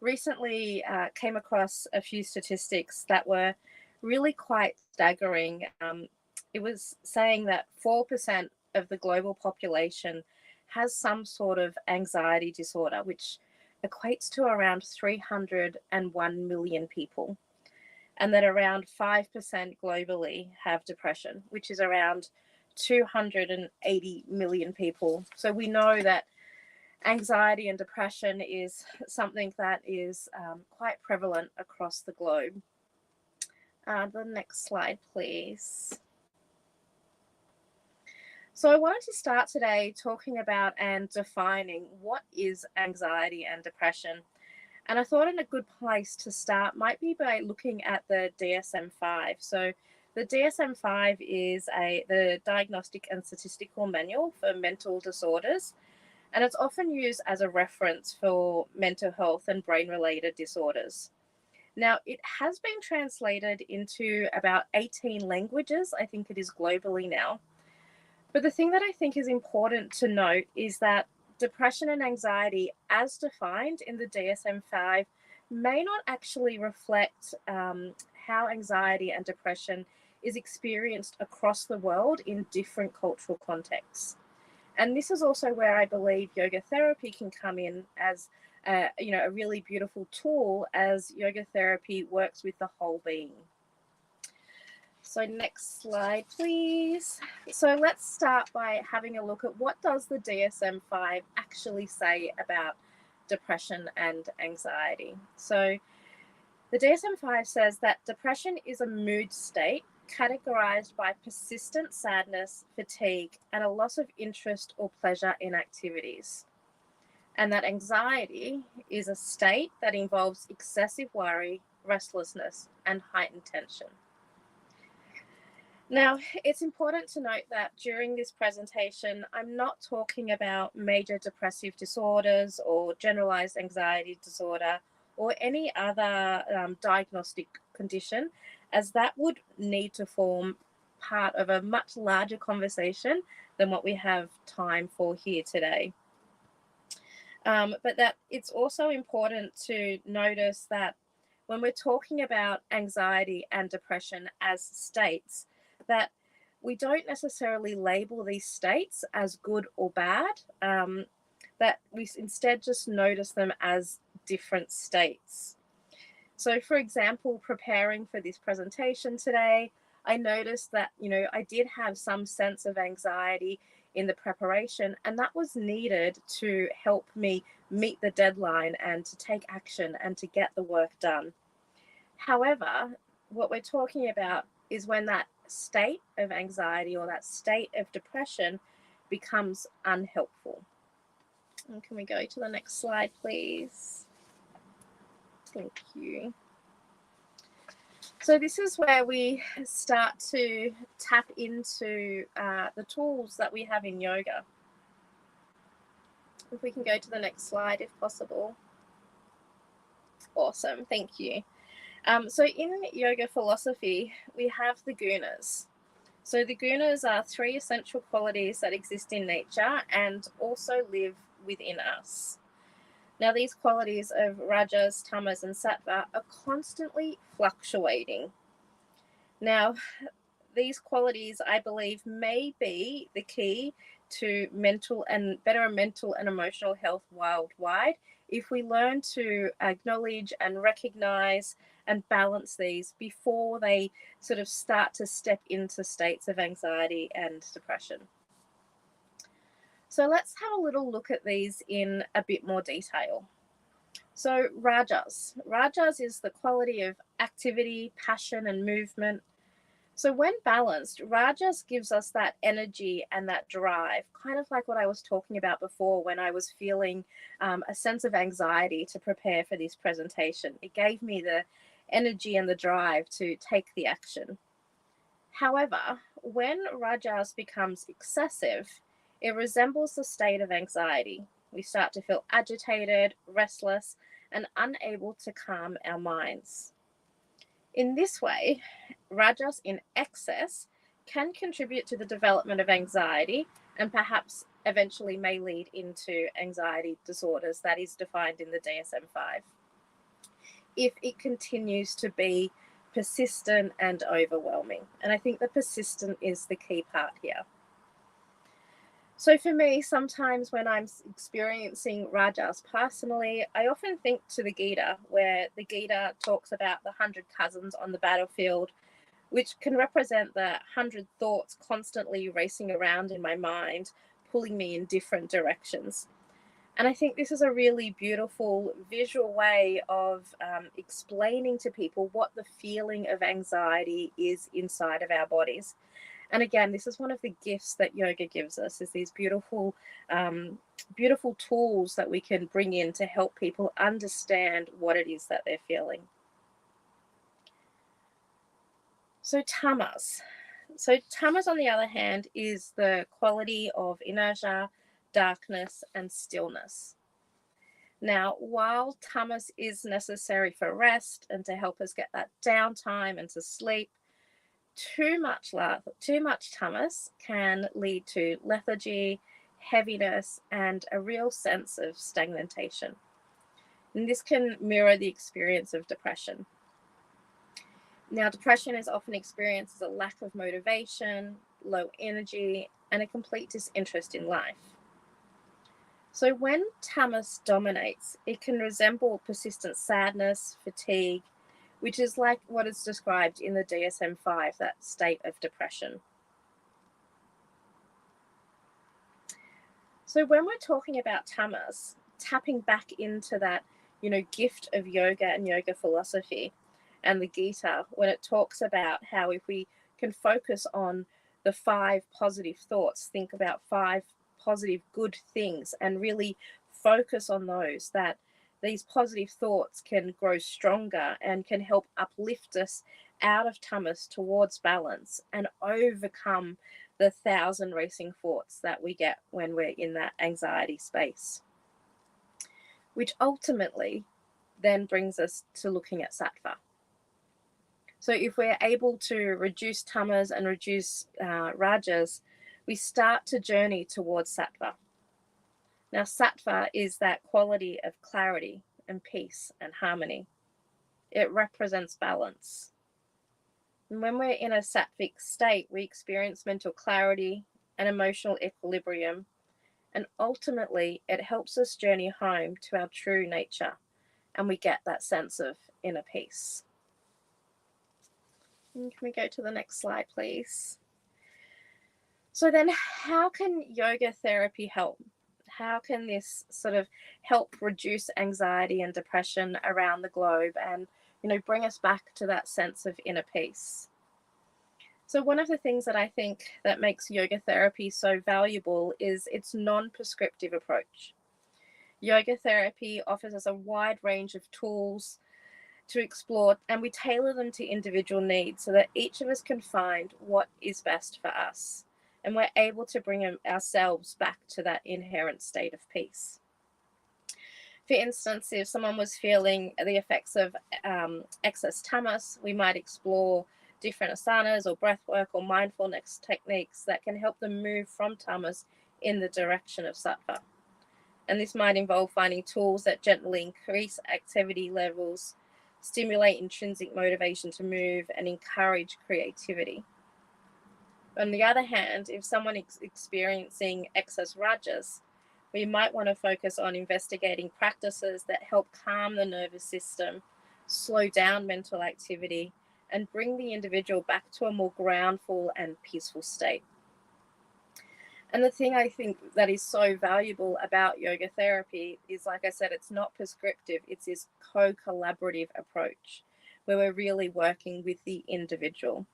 Speaker 9: recently came across a few statistics that were really quite staggering. It was saying that 4% of the global population has some sort of anxiety disorder, which equates to around 301 million people. And that around 5% globally have depression, which is around 280 million people. So we know that anxiety and depression is something that is quite prevalent across the globe. The next slide, please. So I wanted to start today talking about and defining what is anxiety and depression. And I thought a good place to start might be by looking at the DSM-5. So the DSM-5 is the Diagnostic and Statistical Manual for Mental Disorders, and it's often used as a reference for mental health and brain-related disorders. Now, it has been translated into about 18 languages, I think it is globally now. But the thing that I think is important to note is that depression and anxiety, as defined in the DSM-5, may not actually reflect how anxiety and depression is experienced across the world in different cultural contexts. And this is also where I believe yoga therapy can come in as a really beautiful tool, as yoga therapy works with the whole being. So next slide, please. So let's start by having a look at what does the DSM-5 actually say about depression and anxiety. So the DSM-5 says that depression is a mood state categorized by persistent sadness, fatigue, and a loss of interest or pleasure in activities. And that anxiety is a state that involves excessive worry, restlessness, and heightened tension. Now, it's important to note that during this presentation, I'm not talking about major depressive disorders or generalized anxiety disorder or any other diagnostic condition, as that would need to form part of a much larger conversation than what we have time for here today. But that it's also important to notice that when we're talking about anxiety and depression as states, that we don't necessarily label these states as good or bad, that we instead just notice them as different states. So for example, preparing for this presentation today, I noticed that, I did have some sense of anxiety in the preparation, and that was needed to help me meet the deadline and to take action and to get the work done. However, what we're talking about is when that state of anxiety or that state of depression becomes unhelpful. And can we go to the next slide, please? Thank you. So this is where we start to tap into the tools that we have in yoga. If we can go to the next slide, if possible. Awesome, thank you. So in yoga philosophy, we have the gunas. So the gunas are 3 essential qualities that exist in nature and also live within us. Now, these qualities of rajas, tamas, and sattva are constantly fluctuating. Now, these qualities, I believe, may be the key to better mental and emotional health worldwide if we learn to acknowledge and recognize and balance these before they sort of start to step into states of anxiety and depression. So let's have a little look at these in a bit more detail. So rajas. Rajas is the quality of activity, passion, and movement. So when balanced, rajas gives us that energy and that drive, kind of like what I was talking about before when I was feeling a sense of anxiety to prepare for this presentation. It gave me the energy and the drive to take the action. However, when rajas becomes excessive, it resembles the state of anxiety. We start to feel agitated, restless, and unable to calm our minds. In this way, rajas in excess can contribute to the development of anxiety and perhaps eventually may lead into anxiety disorders that is defined in the DSM-5 if it continues to be persistent and overwhelming. And I think the persistent is the key part here. So for me, sometimes when I'm experiencing rajas personally, I often think to the Gita, where the Gita talks about the 100 cousins on the battlefield, which can represent the 100 thoughts constantly racing around in my mind, pulling me in different directions. And I think this is a really beautiful visual way of explaining to people what the feeling of anxiety is inside of our bodies. And again, this is one of the gifts that yoga gives us, is these beautiful, beautiful tools that we can bring in to help people understand what it is that they're feeling. So tamas. So tamas, on the other hand, is the quality of inertia, darkness, and stillness. Now, while tamas is necessary for rest and to help us get that downtime and to sleep, too much tamas can lead to lethargy, heaviness, and a real sense of stagnation. And this can mirror the experience of depression. Now, depression is often experienced as a lack of motivation, low energy, and a complete disinterest in life. So when tamas dominates, it can resemble persistent sadness, fatigue, which is like what is described in the DSM-5, that state of depression. So when we're talking about tamas, tapping back into that, gift of yoga and yoga philosophy and the Gita, when it talks about how if we can focus on the 5 positive thoughts, think about 5 positive good things and really focus on those, that these positive thoughts can grow stronger and can help uplift us out of tamas towards balance and overcome the 1,000 racing thoughts that we get when we're in that anxiety space, which ultimately then brings us to looking at sattva. So if we're able to reduce tamas and reduce rajas, we start to journey towards sattva. Now, sattva is that quality of clarity and peace and harmony. It represents balance. And when we're in a sattvic state, we experience mental clarity and emotional equilibrium. And ultimately, it helps us journey home to our true nature. And we get that sense of inner peace. And can we go to the next slide, please? So then, how can yoga therapy help? How can this sort of help reduce anxiety and depression around the globe and, bring us back to that sense of inner peace? So one of the things that I think that makes yoga therapy so valuable is its non-prescriptive approach. Yoga therapy offers us a wide range of tools to explore, and we tailor them to individual needs so that each of us can find what is best for us, and we're able to bring ourselves back to that inherent state of peace. For instance, if someone was feeling the effects of excess tamas, we might explore different asanas or breathwork or mindfulness techniques that can help them move from tamas in the direction of sattva. And this might involve finding tools that gently increase activity levels, stimulate intrinsic motivation to move, and encourage creativity. On the other hand, if someone is experiencing excess rajas, we might want to focus on investigating practices that help calm the nervous system, slow down mental activity, and bring the individual back to a more groundful and peaceful state. And the thing I think that is so valuable about yoga therapy is, like I said, it's not prescriptive. It's this co-collaborative approach where we're really working with the individual.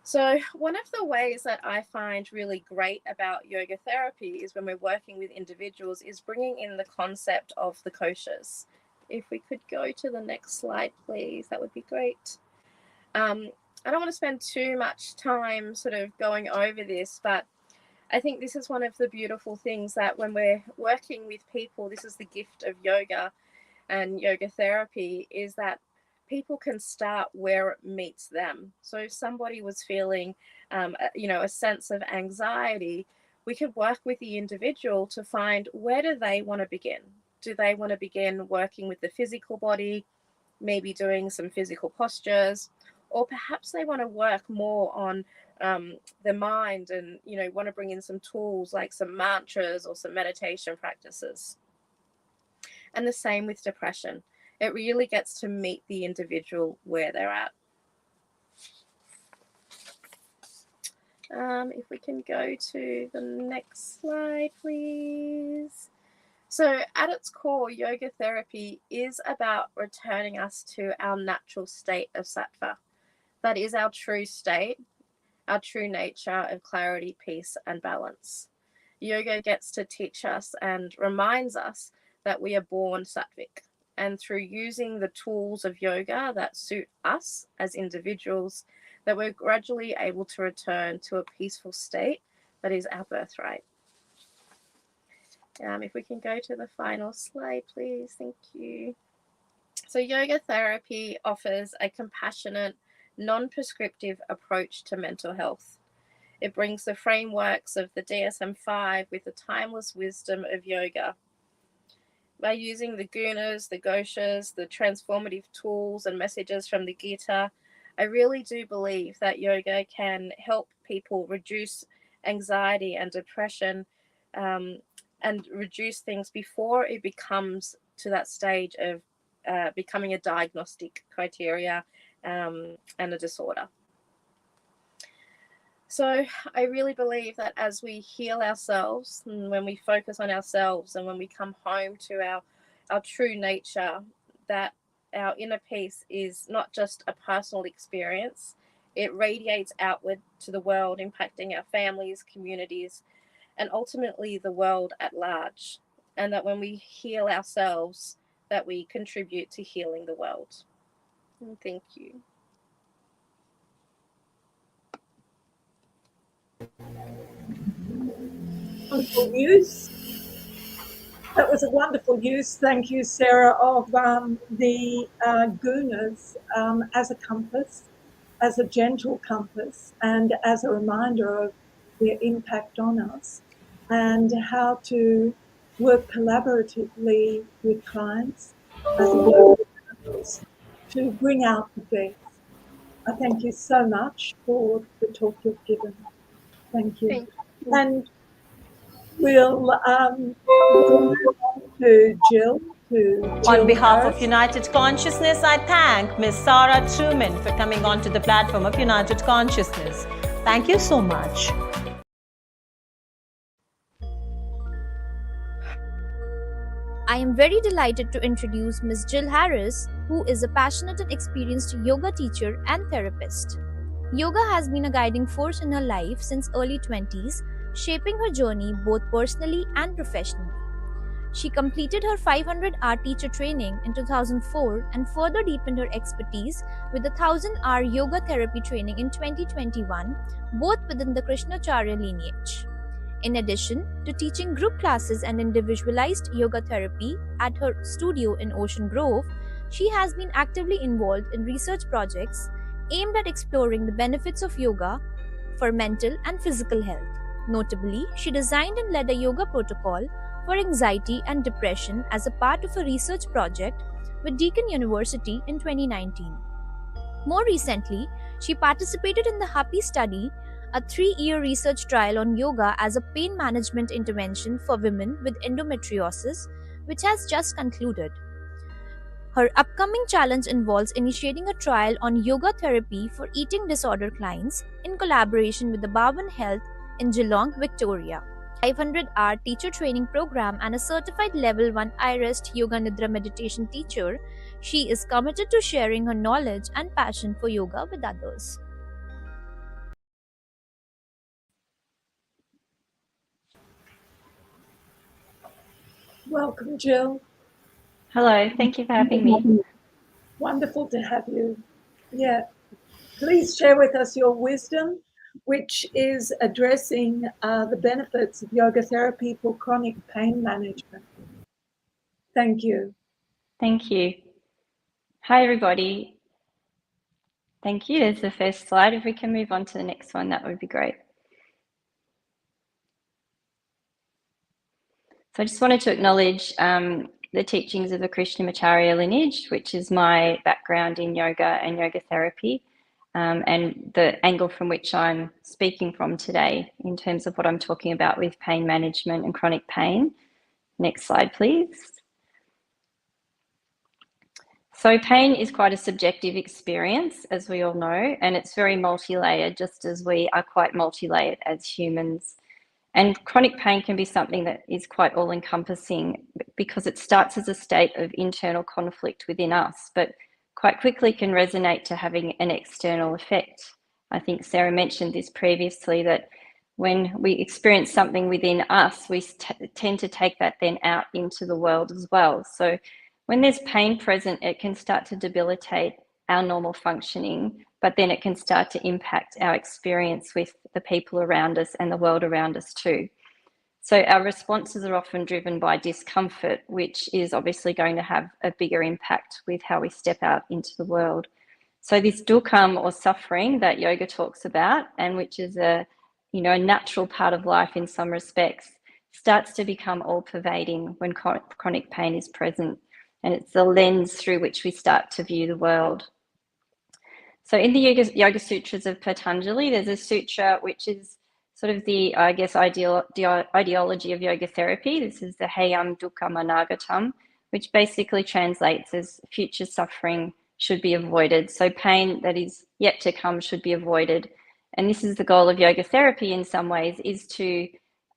Speaker 9: So one of the ways that I find really great about yoga therapy is when we're working with individuals is bringing in the concept of the koshas. If we could go to the next slide, please, that would be great. I don't want to spend too much time sort of going over this, but I think this is one of the beautiful things that when we're working with people, this is the gift of yoga and yoga therapy, is that people can start where it meets them. So if somebody was feeling, a sense of anxiety, we could work with the individual to find where do they want to begin. Do they want to begin working with the physical body, maybe doing some physical postures, or perhaps they want to work more on the mind and, want to bring in some tools like some mantras or some meditation practices. And the same with depression. It really gets to meet the individual where they're at. If we can go to the next slide, please. So at its core, yoga therapy is about returning us to our natural state of sattva. That is our true state, our true nature of clarity, peace, and balance. Yoga gets to teach us and reminds us that we are born sattvic. And through using the tools of yoga that suit us as individuals, that we're gradually able to return to a peaceful state that is our birthright. If we can go to the final slide, please. Thank you. So yoga therapy offers a compassionate, non-prescriptive approach to mental health. It brings the frameworks of the DSM-5 with the timeless wisdom of yoga. By using the gunas, the doshas, the transformative tools and messages from the Gita, I really do believe that yoga can help people reduce anxiety and depression and reduce things before it becomes to that stage of becoming a diagnostic criteria and a disorder. So I really believe that as we heal ourselves, and when we focus on ourselves, and when we come home to our true nature, that our inner peace is not just a personal experience. It radiates outward to the world, impacting our families, communities, and ultimately the world at large. And that when we heal ourselves, that we contribute to healing the world. And thank you.
Speaker 5: Wonderful use. That was a wonderful use. Thank you, Sarah, of the gunas as a compass, as a gentle compass, and as a reminder of their impact on us, and how to work collaboratively with clients as a yoga therapist to bring out the best. I thank you so much for the talk you've given. Thank you.
Speaker 9: Thank you.
Speaker 5: And we'll move on to Jill.
Speaker 3: On behalf of United Consciousness, I thank Ms. Sarah Truman for coming onto the platform of United Consciousness. Thank you so much.
Speaker 10: I am very delighted to introduce Ms. Jill Harris, who is a passionate and experienced yoga teacher and therapist. Yoga has been a guiding force in her life since early 20s, shaping her journey both personally and professionally. She completed her 500-hour teacher training in 2004 and further deepened her expertise with a 1,000-hour yoga therapy training in 2021, both within the Krishnacharya lineage. In addition to teaching group classes and individualized yoga therapy at her studio in Ocean Grove, she has been actively involved in research projects aimed at exploring the benefits of yoga for mental and physical health. Notably, she designed and led a yoga protocol for anxiety and depression as a part of a research project with Deakin University in 2019. More recently, she participated in the Happy Study, a 3-year research trial on yoga as a pain management intervention for women with endometriosis, which has just concluded. Her upcoming challenge involves initiating a trial on yoga therapy for eating disorder clients in collaboration with the Barwon Health in Geelong, Victoria. 500-hour teacher training program and a certified level 1 iRest Yoga Nidra meditation teacher, she is committed to sharing her knowledge and passion for yoga with others.
Speaker 5: Welcome, Jill.
Speaker 11: Hello, thank you for having me.
Speaker 5: Wonderful to have you. Yeah. Please share with us your wisdom, which is addressing the benefits of yoga therapy for chronic pain management. Thank you.
Speaker 11: Thank you. Hi, everybody. Thank you. There's the first slide. If we can move on to the next one, that would be great. So I just wanted to acknowledge the teachings of the Krishnamacharya lineage, which is my background in yoga and yoga therapy, and the angle from which I'm speaking from today in terms of what I'm talking about with pain management and chronic pain. Next slide, please. So pain is quite a subjective experience, as we all know, and it's very multi-layered, just as we are quite multi-layered as humans. And chronic pain can be something that is quite all-encompassing because it starts as a state of internal conflict within us, but quite quickly can resonate to having an external effect. I think Sarah mentioned this previously, that when we experience something within us, we tend to take that then out into the world as well. So when there's pain present, it can start to debilitate our normal functioning, but then it can start to impact our experience with the people around us and the world around us too. So our responses are often driven by discomfort, which is obviously going to have a bigger impact with how we step out into the world. So this dukkha or suffering that yoga talks about, and which is a natural part of life in some respects, starts to become all-pervading when chronic pain is present. And it's the lens through which we start to view the world. So in the Yoga Sutras of Patanjali, there's a sutra which is sort of the, ideology of yoga therapy. This is the Hayam Dukkam Anagatam, which basically translates as future suffering should be avoided. So pain that is yet to come should be avoided. And this is the goal of yoga therapy in some ways, is to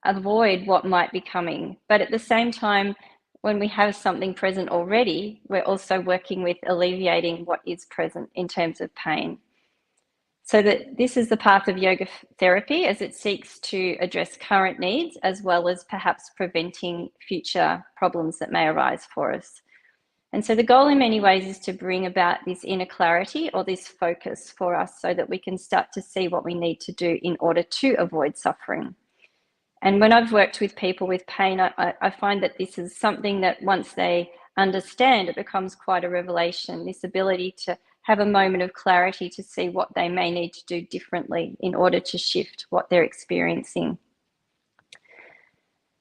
Speaker 11: avoid what might be coming. But at the same time, when we have something present already, we're also working with alleviating what is present in terms of pain. So that this is the path of yoga therapy as it seeks to address current needs, as well as perhaps preventing future problems that may arise for us. And so the goal in many ways is to bring about this inner clarity or this focus for us so that we can start to see what we need to do in order to avoid suffering. And when I've worked with people with pain, I find that this is something that once they understand, it becomes quite a revelation, this ability to have a moment of clarity to see what they may need to do differently in order to shift what they're experiencing.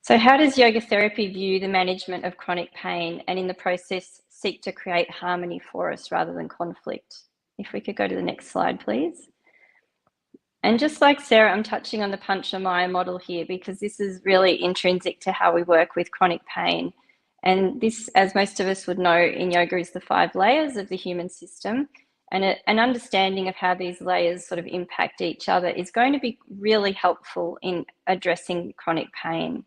Speaker 11: So how does yoga therapy view the management of chronic pain and in the process seek to create harmony for us rather than conflict? If we could go to the next slide, please. And just like Sarah, I'm touching on the Panchamaya model here because this is really intrinsic to how we work with chronic pain. And this, as most of us would know in yoga, is the 5 layers of the human system. And an understanding of how these layers sort of impact each other is going to be really helpful in addressing chronic pain.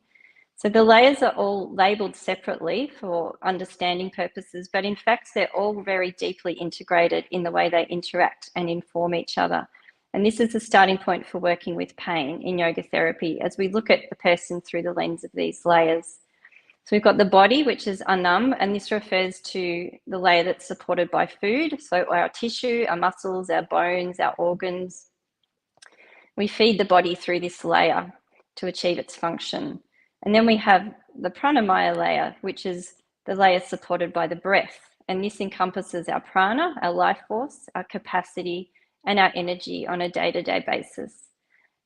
Speaker 11: So the layers are all labelled separately for understanding purposes, but in fact, they're all very deeply integrated in the way they interact and inform each other. And this is the starting point for working with pain in yoga therapy as we look at the person through the lens of these layers. So we've got the body, which is anam, and this refers to the layer that's supported by food. So our tissue, our muscles, our bones, our organs. We feed the body through this layer to achieve its function. And then we have the pranamaya layer, which is the layer supported by the breath. And this encompasses our prana, our life force, our capacity, and our energy on a day-to-day basis.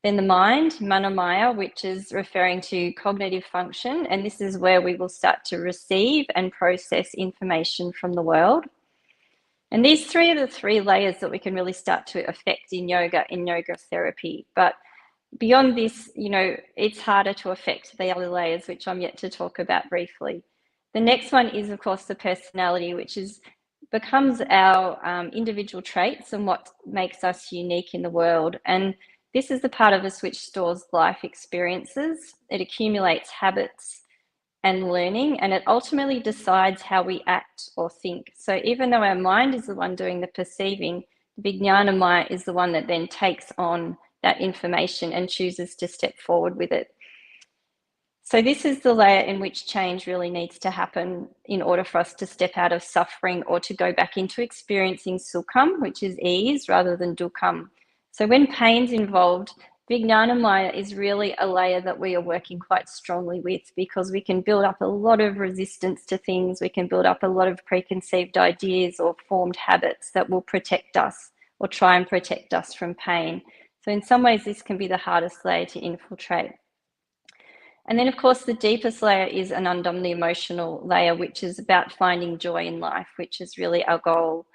Speaker 11: Then the mind, manamaya, which is referring to cognitive function. And this is where we will start to receive and process information from the world. And these three are the three layers that we can really start to affect in yoga therapy. But beyond this, it's harder to affect the other layers, which I'm yet to talk about briefly. The next one is, of course, the personality, which becomes our individual traits and what makes us unique in the world. And this is the part of us which stores life experiences. It accumulates habits and learning, and it ultimately decides how we act or think. So even though our mind is the one doing the perceiving, the Vijnanamaya is the one that then takes on that information and chooses to step forward with it. So this is the layer in which change really needs to happen in order for us to step out of suffering or to go back into experiencing sukham, which is ease, rather than dukkham. So when pain's involved, Vijnanamaya is really a layer that we are working quite strongly with, because we can build up a lot of resistance to things. We can build up a lot of preconceived ideas or formed habits that will protect us or try and protect us from pain. So in some ways, this can be the hardest layer to infiltrate. And then, of course, the deepest layer is Anandam, the emotional layer, which is about finding joy in life, which is really our goal.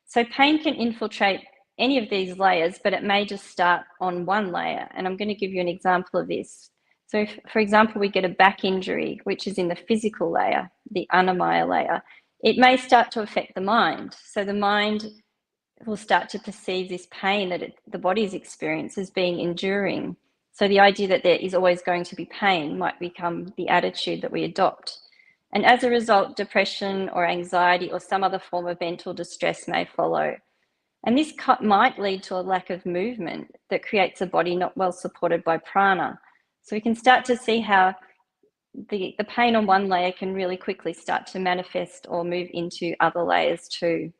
Speaker 11: So pain can infiltrate any of these layers, but it may just start on one layer. And I'm going to give you an example of this. So if, for example, we get a back injury, which is in the physical layer, the Annamaya layer, it may start to affect the mind. So the mind will start to perceive this pain that the body's experience as being enduring. So the idea that there is always going to be pain might become the attitude that we adopt. And as a result, depression or anxiety or some other form of mental distress may follow. And this might lead to a lack of movement that creates a body not well supported by prana. So we can start to see how the pain on one layer can really quickly start to manifest or move into other layers too.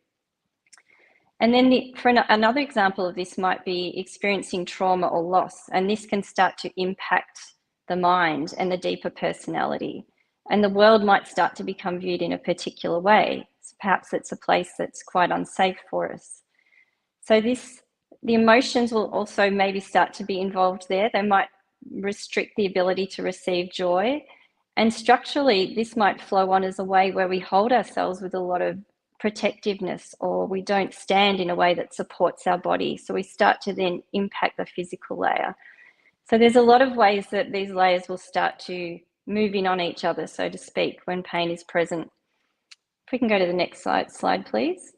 Speaker 11: And then another example of this might be experiencing trauma or loss. And this can start to impact the mind and the deeper personality. And the world might start to become viewed in a particular way. So perhaps it's a place that's quite unsafe for us. So the emotions will also maybe start to be involved there. They might restrict the ability to receive joy. And structurally, this might flow on as a way where we hold ourselves with a lot of protectiveness, or we don't stand in a way that supports our body. So we start to then impact the physical layer. So there's a lot of ways that these layers will start to move in on each other, so to speak, when pain is present. If we can go to the next slide, please.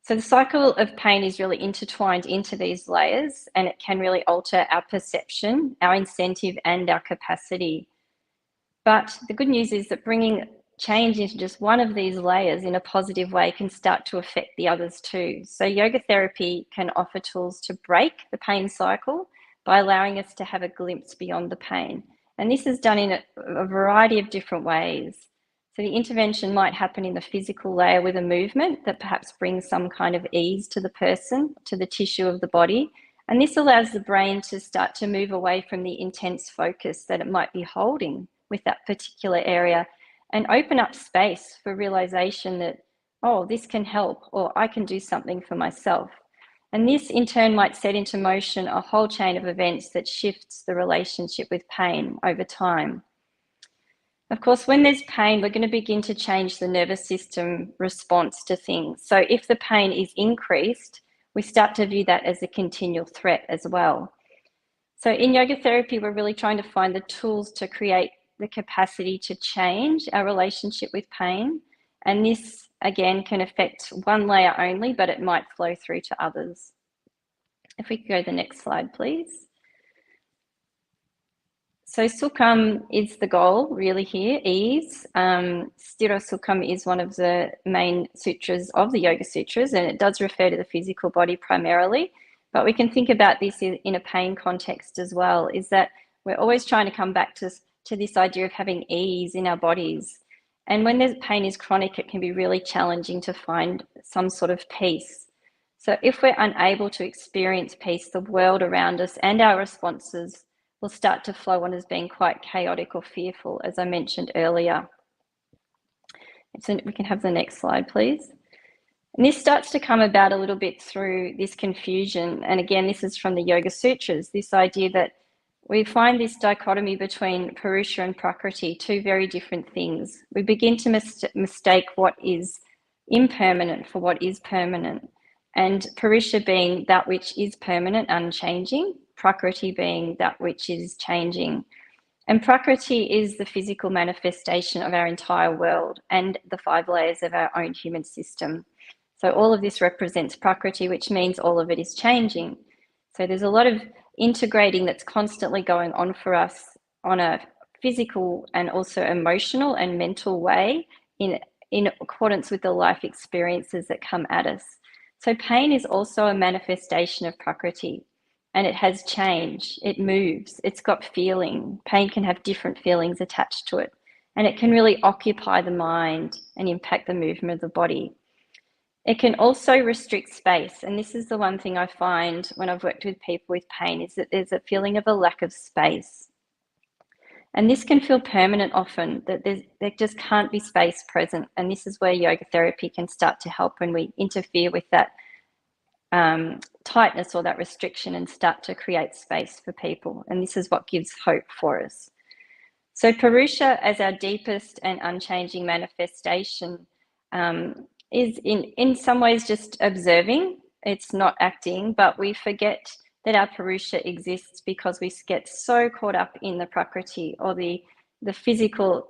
Speaker 11: So the cycle of pain is really intertwined into these layers, and it can really alter our perception, our incentive, and our capacity. But the good news is that bringing change into just one of these layers in a positive way can start to affect the others too. So yoga therapy can offer tools to break the pain cycle by allowing us to have a glimpse beyond the pain. And this is done in a variety of different ways. So the intervention might happen in the physical layer with a movement that perhaps brings some kind of ease to the person, to the tissue of the body. And this allows the brain to start to move away from the intense focus that it might be holding with that particular area, and open up space for realization that, oh, this can help, or I can do something for myself. And this in turn might set into motion a whole chain of events that shifts the relationship with pain over time. Of course, when there's pain, we're going to begin to change the nervous system response to things. So if the pain is increased, we start to view that as a continual threat as well. So in yoga therapy, we're really trying to find the tools to create the capacity to change our relationship with pain. And this, again, can affect one layer only, but it might flow through to others. If we could go to the next slide, please. So Sukham is the goal really here, ease. Sthira Sukham is one of the main sutras of the Yoga Sutras, and it does refer to the physical body primarily, but we can think about this in a pain context as well, is that we're always trying to come back to this idea of having ease in our bodies. And when the pain is chronic, it can be really challenging to find some sort of peace. So if we're unable to experience peace, the world around us and our responses will start to flow on as being quite chaotic or fearful, as I mentioned earlier. So we can have the next slide, please. And this starts to come about a little bit through this confusion. And again, this is from the Yoga Sutras, this idea that we find this dichotomy between Purusha and Prakriti, two very different things. We begin to mistake what is impermanent for what is permanent. And Purusha being that which is permanent, unchanging, Prakriti being that which is changing. And Prakriti is the physical manifestation of our entire world and the 5 layers of our own human system. So all of this represents Prakriti, which means all of it is changing. So there's a lot of integrating that's constantly going on for us on a physical and also emotional and mental way in accordance with the life experiences that come at us. So pain is also a manifestation of Prakriti, and it has change, it moves, it's got feeling. Pain can have different feelings attached to it, and it can really occupy the mind and impact the movement of the body. It can also restrict space, and this is the one thing I find when I've worked with people with pain, is that there's a feeling of a lack of space. And this can feel permanent often, that there just can't be space present, and this is where yoga therapy can start to help when we interfere with that tightness or that restriction and start to create space for people, and this is what gives hope for us. So Purusha, as our deepest and unchanging manifestation, is in some ways just observing. It's not acting, but we forget that our Purusha exists because we get so caught up in the Prakriti or the physical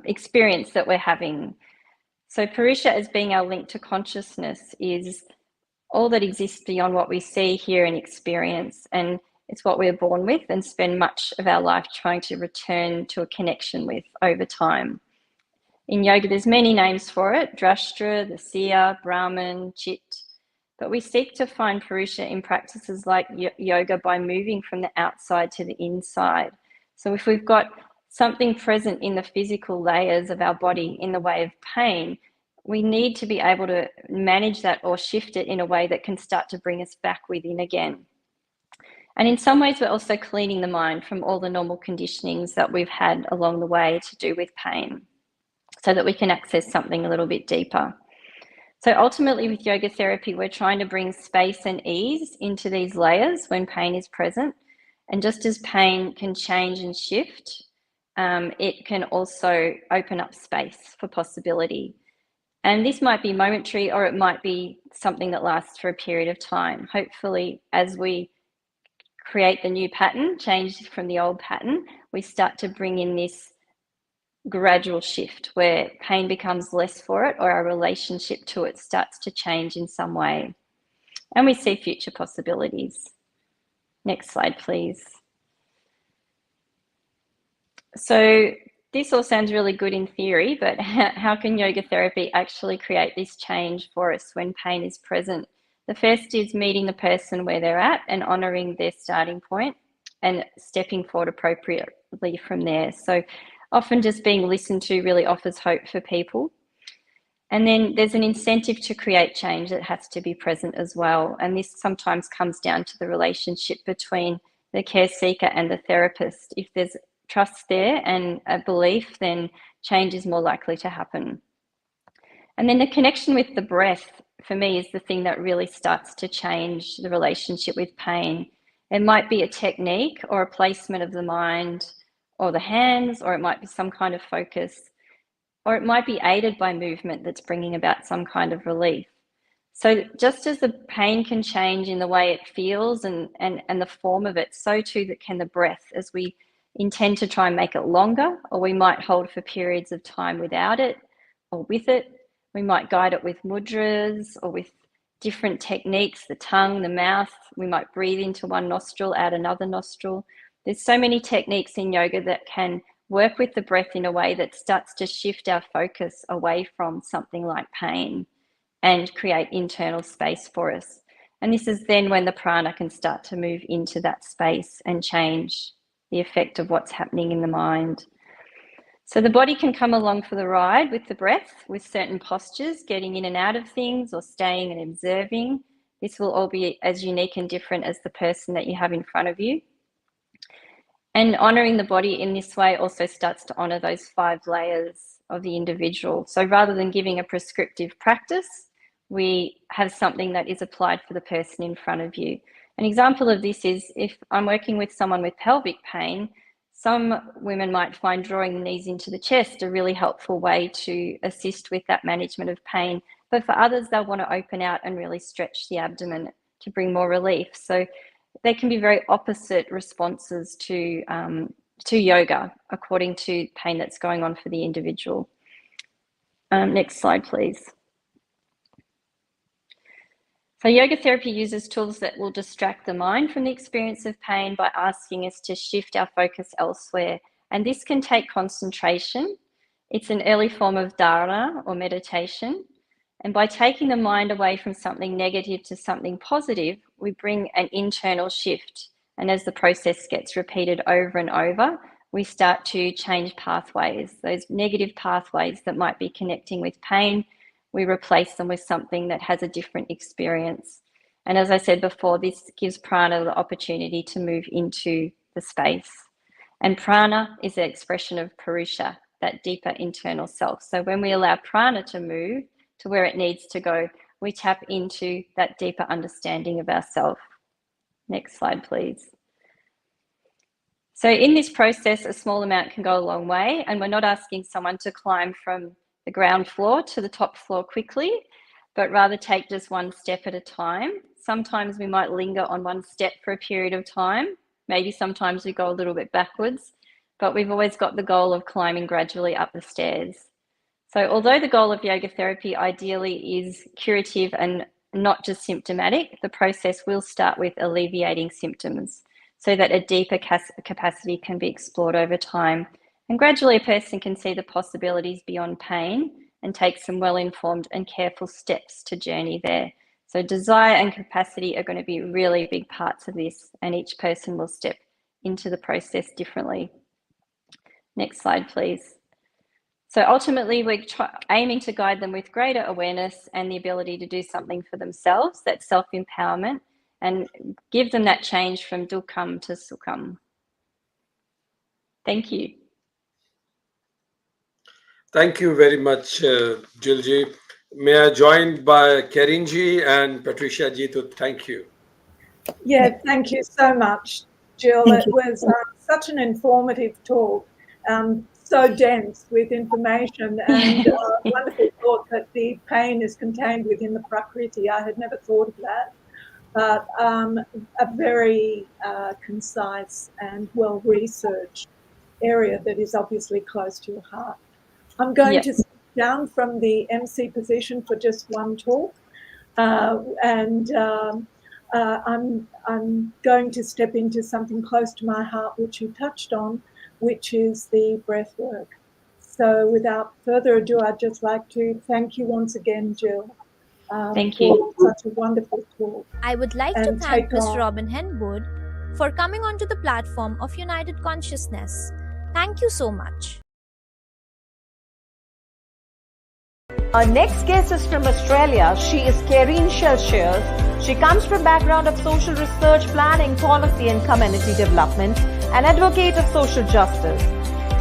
Speaker 11: experience that we're having. So Purusha, as being our link to consciousness, is all that exists beyond what we see, hear, and experience. And it's what we're born with and spend much of our life trying to return to a connection with over time. In yoga, there's many names for it: Drashtra, the seer, Brahman, Chit. But we seek to find Purusha in practices like yoga by moving from the outside to the inside. So if we've got something present in the physical layers of our body in the way of pain, we need to be able to manage that or shift it in a way that can start to bring us back within again. And in some ways, we're also cleaning the mind from all the normal conditionings that we've had along the way to do with pain, so that we can access something a little bit deeper. So ultimately with yoga therapy, we're trying to bring space and ease into these layers when pain is present. And just as pain can change and shift, it can also open up space for possibility. And this might be momentary, or it might be something that lasts for a period of time. Hopefully, as we create the new pattern, change from the old pattern, we start to bring in this gradual shift where pain becomes less for it, or our relationship to it starts to change in some way. And we see future possibilities. Next slide, please. So this all sounds really good in theory, but how can yoga therapy actually create this change for us when pain is present? The first is meeting the person where they're at and honouring their starting point and stepping forward appropriately from there. So often just being listened to really offers hope for people. And then there's an incentive to create change that has to be present as well. And this sometimes comes down to the relationship between the care seeker and the therapist. If there's trust there and a belief, then change is more likely to happen. And then the connection with the breath, for me, is the thing that really starts to change the relationship with pain. It might be a technique or a placement of the mind or the hands, or it might be some kind of focus, or it might be aided by movement that's bringing about some kind of relief. So just as the pain can change in the way it feels and the form of it, so too that can the breath, as we intend to try and make it longer, or we might hold for periods of time without it or with it. We might guide it with mudras or with different techniques, the tongue, the mouth. We might breathe into one nostril, out another nostril. There's so many techniques in yoga that can work with the breath in a way that starts to shift our focus away from something like pain and create internal space for us. And this is then when the prana can start to move into that space and change the effect of what's happening in the mind. So the body can come along for the ride with the breath, with certain postures, getting in and out of things or staying and observing. This will all be as unique and different as the person that you have in front of you. And honouring the body in this way also starts to honour those 5 layers of the individual. So rather than giving a prescriptive practice, we have something that is applied for the person in front of you. An example of this is if I'm working with someone with pelvic pain, some women might find drawing the knees into the chest a really helpful way to assist with that management of pain. But for others, they'll want to open out and really stretch the abdomen to bring more relief. So they can be very opposite responses to yoga according to pain that's going on for the individual. Next slide, please. So yoga therapy uses tools that will distract the mind from the experience of pain by asking us to shift our focus elsewhere. And this can take concentration. It's an early form of dharana or meditation. And by taking the mind away from something negative to something positive, we bring an internal shift. And as the process gets repeated over and over, we start to change pathways. Those negative pathways that might be connecting with pain, we replace them with something that has a different experience. And as I said before, this gives prana the opportunity to move into the space. And prana is the expression of purusha, that deeper internal self. So when we allow prana to move to where it needs to go, we tap into that deeper understanding of ourself. Next slide, please. So in this process, a small amount can go a long way, and we're not asking someone to climb from the ground floor to the top floor quickly, but rather take just one step at a time. Sometimes we might linger on one step for a period of time. Maybe sometimes we go a little bit backwards, but we've always got the goal of climbing gradually up the stairs. So although the goal of yoga therapy ideally is curative and not just symptomatic, the process will start with alleviating symptoms so that a deeper capacity can be explored over time. And gradually a person can see the possibilities beyond pain and take some well-informed and careful steps to journey there. So desire and capacity are going to be really big parts of this, and each person will step into the process differently. Next slide, please. So ultimately, we're aiming to guide them with greater awareness and the ability to do something for themselves, that self-empowerment, and give them that change from dukkham to sukham. Thank you.
Speaker 7: Thank you very much, Jilji. May I join by Kerinji and Patricia Ji to thank you.
Speaker 5: Yeah, thank you so much, Jill. It was such an informative talk, so dense with information, and wonderful thought that the pain is contained within the Prakriti. I had never thought of that, but a very concise and well-researched area that is obviously close to your heart. I'm going to sit down from the MC position for just one talk, and I'm going to step into something close to my heart, which you touched on, which is the breath work. So without further ado, I'd just like to thank you once again, Jill.
Speaker 11: Thank you.
Speaker 5: For such a wonderful talk.
Speaker 10: I would like to thank Ms. Robin Henwood for coming onto the platform of United Consciousness. Thank you so much.
Speaker 2: Our next guest is from Australia. She is Kareen Shelshires. She comes from a background of social research, planning, policy and community development, an advocate of social justice.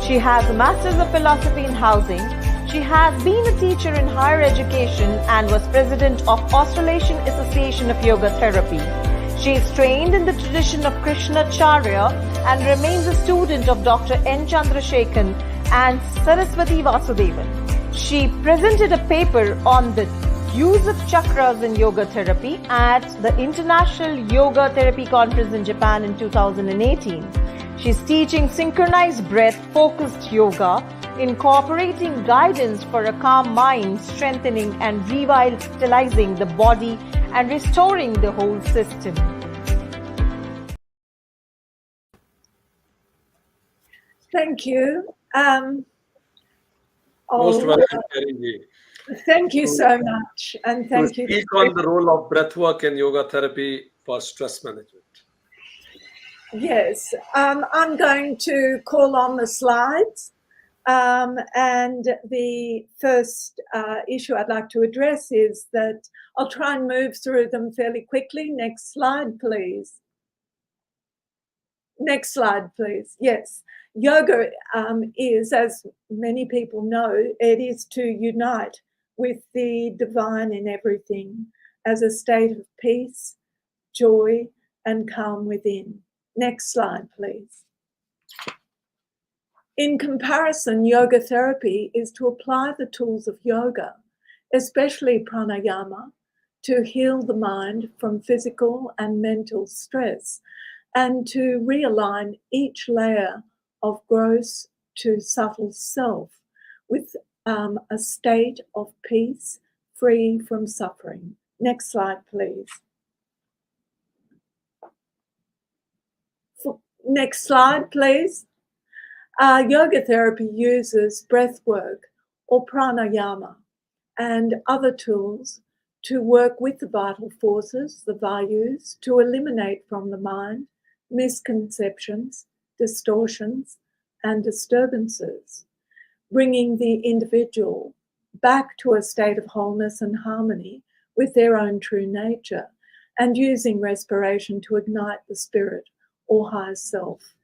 Speaker 2: She has a Master's of Philosophy in Housing. She has been a teacher in higher education and was president of Australasian Association of Yoga Therapy. She is trained in the tradition of Krishnacharya and remains a student of Dr. N. Chandrasekhan and Saraswati Vasudevan. She presented a paper on the use of chakras in yoga therapy at the International Yoga Therapy Conference in Japan in 2018. She's teaching synchronized breath-focused yoga, incorporating guidance for a calm mind, strengthening and revitalizing the body and restoring the whole system.
Speaker 5: Thank you.
Speaker 7: Most welcome, Karinji.
Speaker 5: Thank you so much. And thank you.
Speaker 7: To speak on the role of breathwork and yoga therapy for stress management.
Speaker 5: Yes, I'm going to call on the slides. And the first issue I'd like to address is that I'll try and move through them fairly quickly. Next slide, please. Next slide, please. Yes. Yoga is, as many people know, it is to unite with the divine in everything as a state of peace, joy, and calm within. Next slide, please. In comparison, yoga therapy is to apply the tools of yoga, especially pranayama, to heal the mind from physical and mental stress and to realign each layer of gross to subtle self with a state of peace free from suffering. Next slide, please. Next slide, please. Yoga therapy uses breath work or pranayama and other tools to work with the vital forces, the vayus, to eliminate from the mind misconceptions, distortions, and disturbances, bringing the individual back to a state of wholeness and harmony with their own true nature, and using respiration to ignite the spirit or higher self.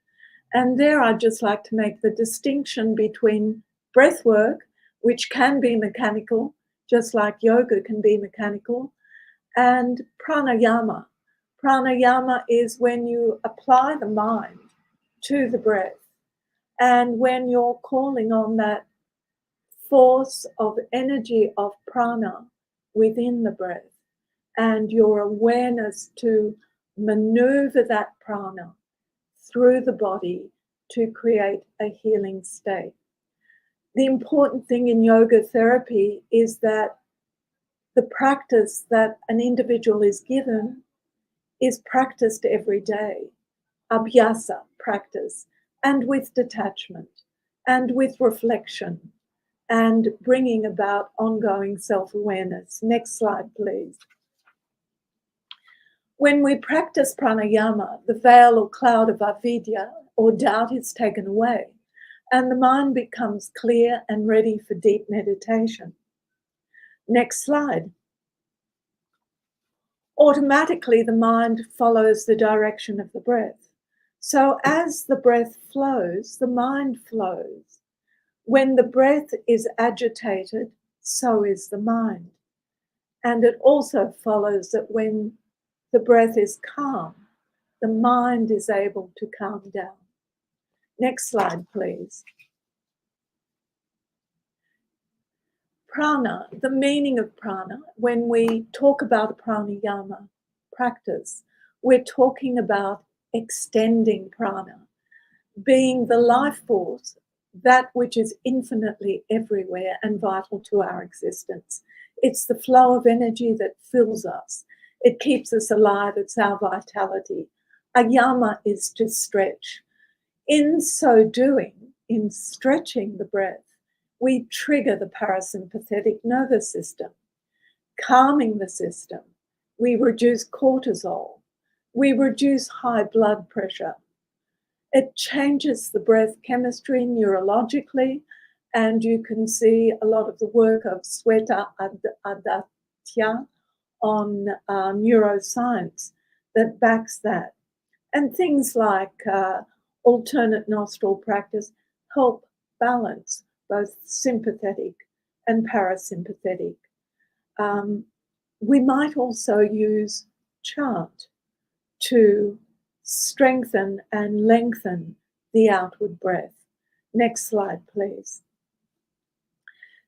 Speaker 5: And there I'd just like to make the distinction between breath work, which can be mechanical, just like yoga can be mechanical, and pranayama. Pranayama is when you apply the mind to the breath, and when you're calling on that force of energy of prana within the breath, and your awareness to maneuver that prana through the body to create a healing state. The important thing in yoga therapy is that the practice that an individual is given is practiced every day, abhyasa practice, and with detachment, and with reflection, and bringing about ongoing self-awareness. Next slide, please. When we practice pranayama, the veil or cloud of avidya or doubt is taken away, and the mind becomes clear and ready for deep meditation. Next slide. Automatically, the mind follows the direction of the breath. So as the breath flows, the mind flows. When the breath is agitated, so is the mind. And it also follows that when the breath is calm, the mind is able to calm down. Next slide, please. Prana, the meaning of prana, when we talk about a pranayama practice, we're talking about extending prana, being the life force, that which is infinitely everywhere and vital to our existence. It's the flow of energy that fills us. It keeps us alive. It's our vitality. Ayama is to stretch. In so doing, in stretching the breath, we trigger the parasympathetic nervous system, calming the system. We reduce cortisol. We reduce high blood pressure. It changes the breath chemistry neurologically, and you can see a lot of the work of Sweta Adatya on neuroscience that backs that. And things like alternate nostril practice help balance both sympathetic and parasympathetic. We might also use chant to strengthen and lengthen the outward breath. Next slide, please.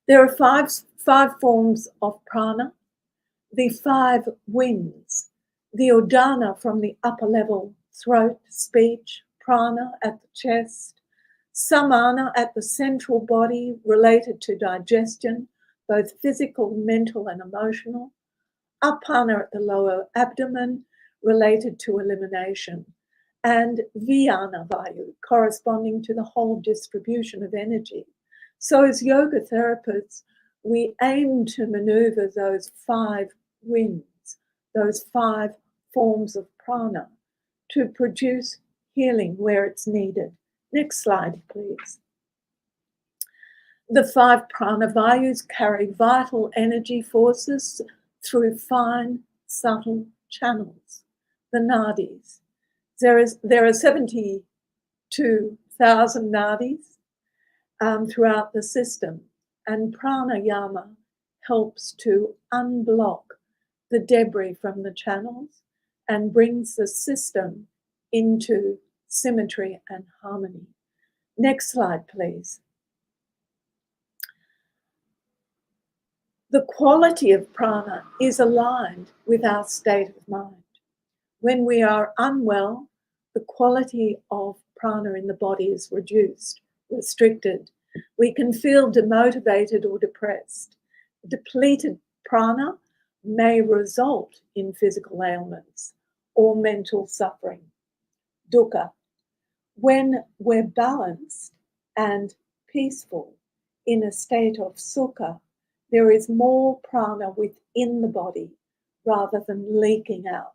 Speaker 5: There are five forms of prana. The 5 winds, the udana from the upper level, throat, speech, prana at the chest, samana at the central body related to digestion, both physical, mental, and emotional, apana at the lower abdomen related to elimination, and Vijnana Vayu, corresponding to the whole distribution of energy. So as yoga therapists, we aim to maneuver those 5 winds, those 5 forms of prana, to produce healing where it's needed. Next slide, please. The 5 prana vayus carry vital energy forces through fine, subtle channels, the nadis. There are 72,000 nadis throughout the system, and pranayama helps to unblock the debris from the channels and brings the system into symmetry and harmony. Next slide, please. The quality of prana is aligned with our state of mind. When we are unwell, the quality of prana in the body is reduced, restricted. We can feel demotivated or depressed. Depleted prana may result in physical ailments or mental suffering, dukkha. When we're balanced and peaceful in a state of sukha, there is more prana within the body rather than leaking out.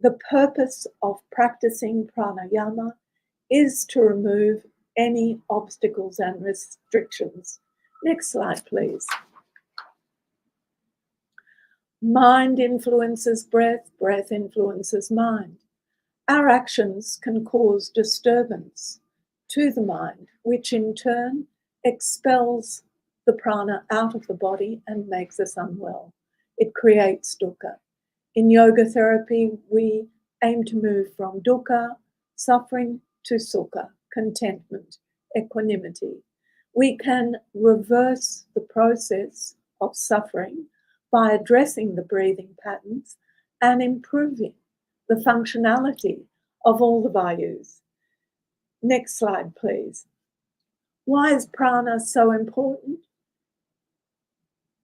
Speaker 5: The purpose of practicing pranayama is to remove any obstacles and restrictions. Next slide, please. Mind influences breath, breath influences mind. Our actions can cause disturbance to the mind, which in turn expels the prana out of the body and makes us unwell. It creates dukkha. In yoga therapy, we aim to move from dukkha, suffering, to sukha, contentment, equanimity. We can reverse the process of suffering by addressing the breathing patterns and improving the functionality of all the vayus. Next slide, please. Why is prana so important?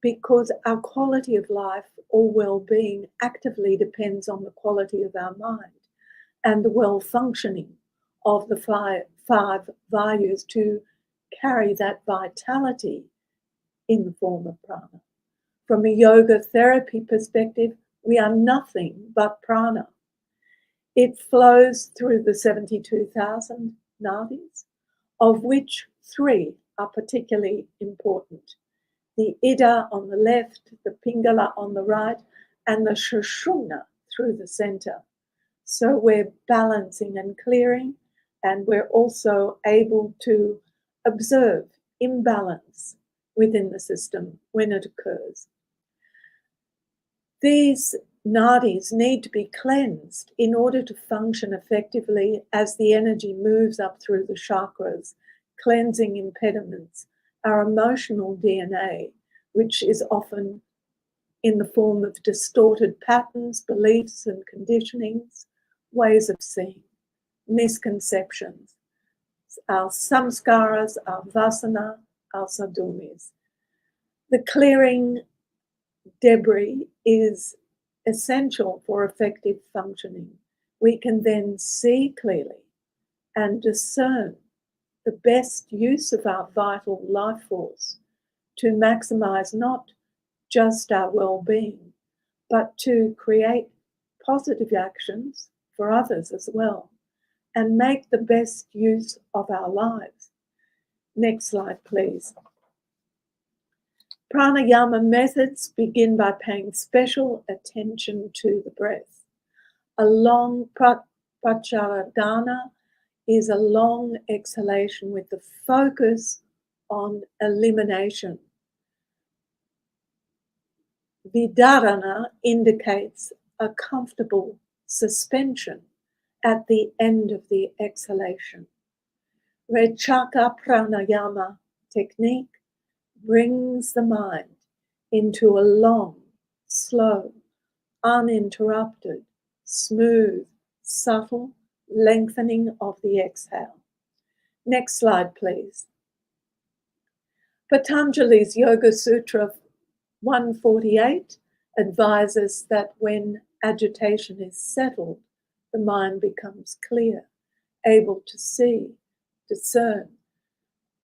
Speaker 5: Because our quality of life or well-being actively depends on the quality of our mind and the well-functioning of the 5 vayus to carry that vitality in the form of prana. From a yoga therapy perspective, we are nothing but prana. It flows through the 72,000 nadis, of which 3 are particularly important. The Ida on the left, the Pingala on the right, and the Sushumna through the center. So we're balancing and clearing, and we're also able to observe imbalance within the system when it occurs. These nadis need to be cleansed in order to function effectively as the energy moves up through the chakras, cleansing impediments, our emotional DNA, which is often in the form of distorted patterns, beliefs and conditionings, ways of seeing, misconceptions, our samskaras, our vasana, our sadhumis. The clearing debris is essential for effective functioning. We can then see clearly and discern the best use of our vital life force to maximize not just our well-being, but to create positive actions for others as well and make the best use of our lives. Next slide, please. Pranayama methods begin by paying special attention to the breath. A long pracharadana is a long exhalation with the focus on elimination. Vidarana indicates a comfortable suspension at the end of the exhalation. Rechaka pranayama technique brings the mind into a long, slow, uninterrupted, smooth, subtle lengthening of the exhale. Next slide, please. Patanjali's Yoga Sutra 148 advises that when agitation is settled, the mind becomes clear, able to see, discern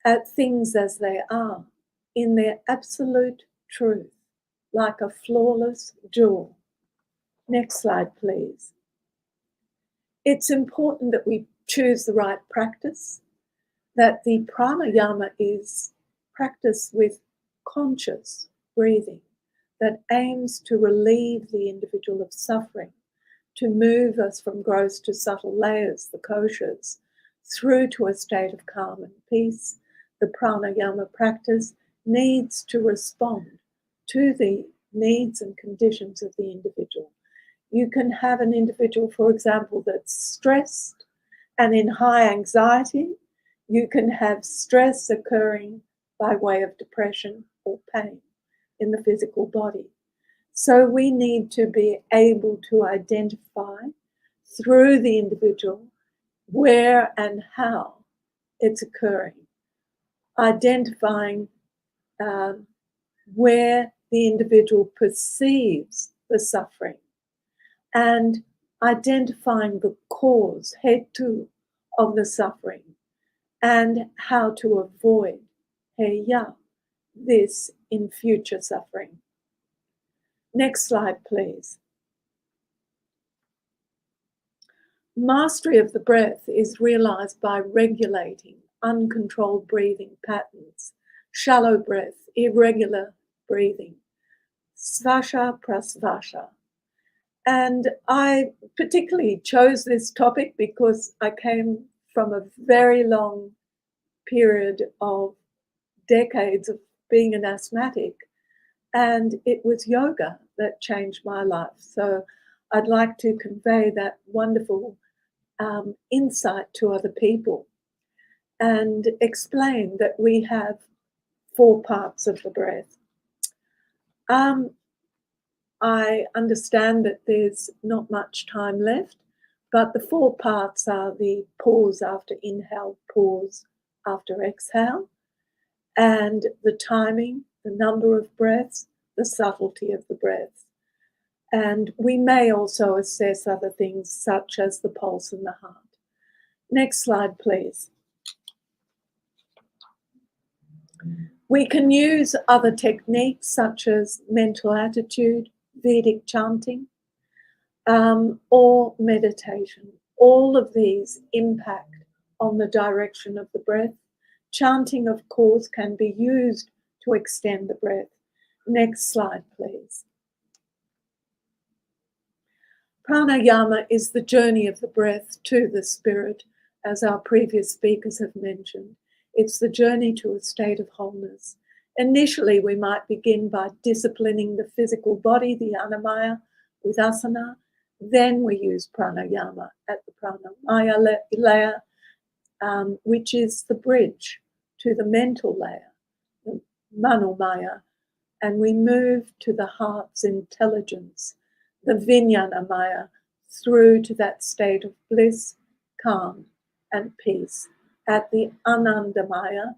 Speaker 5: at things as they are, in their absolute truth, like a flawless jewel. Next slide, please. It's important that we choose the right practice, that the pranayama is practiced with conscious breathing that aims to relieve the individual of suffering, to move us from gross to subtle layers, the koshas, through to a state of calm and peace. The pranayama practice needs to respond to the needs and conditions of the individual. You can have an individual, for example, that's stressed and in high anxiety. You can have stress occurring by way of depression or pain in the physical body. So we need to be able to identify through the individual where and how it's occurring, identifying where the individual perceives the suffering, and identifying the cause, hetu, of the suffering, and how to avoid heya, this in future suffering. Next slide, please. Mastery of the breath is realized by regulating uncontrolled breathing patterns, shallow breath, irregular breathing, svasha prasvasha. And I particularly chose this topic because I came from a very long period of decades of being an asthmatic, and it was yoga that changed my life. So I'd like to convey that wonderful insight to other people and explain that we have 4 parts of the breath. I understand that there's not much time left, but the 4 parts are the pause after inhale, pause after exhale, and the timing, the number of breaths, the subtlety of the breath. And we may also assess other things such as the pulse and the heart. Next slide, please. We can use other techniques such as mental attitude, Vedic chanting, or meditation. All of these impact on the direction of the breath. Chanting, of course, can be used to extend the breath. Next slide, please. Pranayama is the journey of the breath to the spirit, as our previous speakers have mentioned. It's the journey to a state of wholeness. Initially, we might begin by disciplining the physical body, the annamaya, with asana. Then we use pranayama at the pranamaya layer, which is the bridge to the mental layer, the manomaya. And we move to the heart's intelligence, the vijnanamaya, through to that state of bliss, calm, and peace at the anandamaya,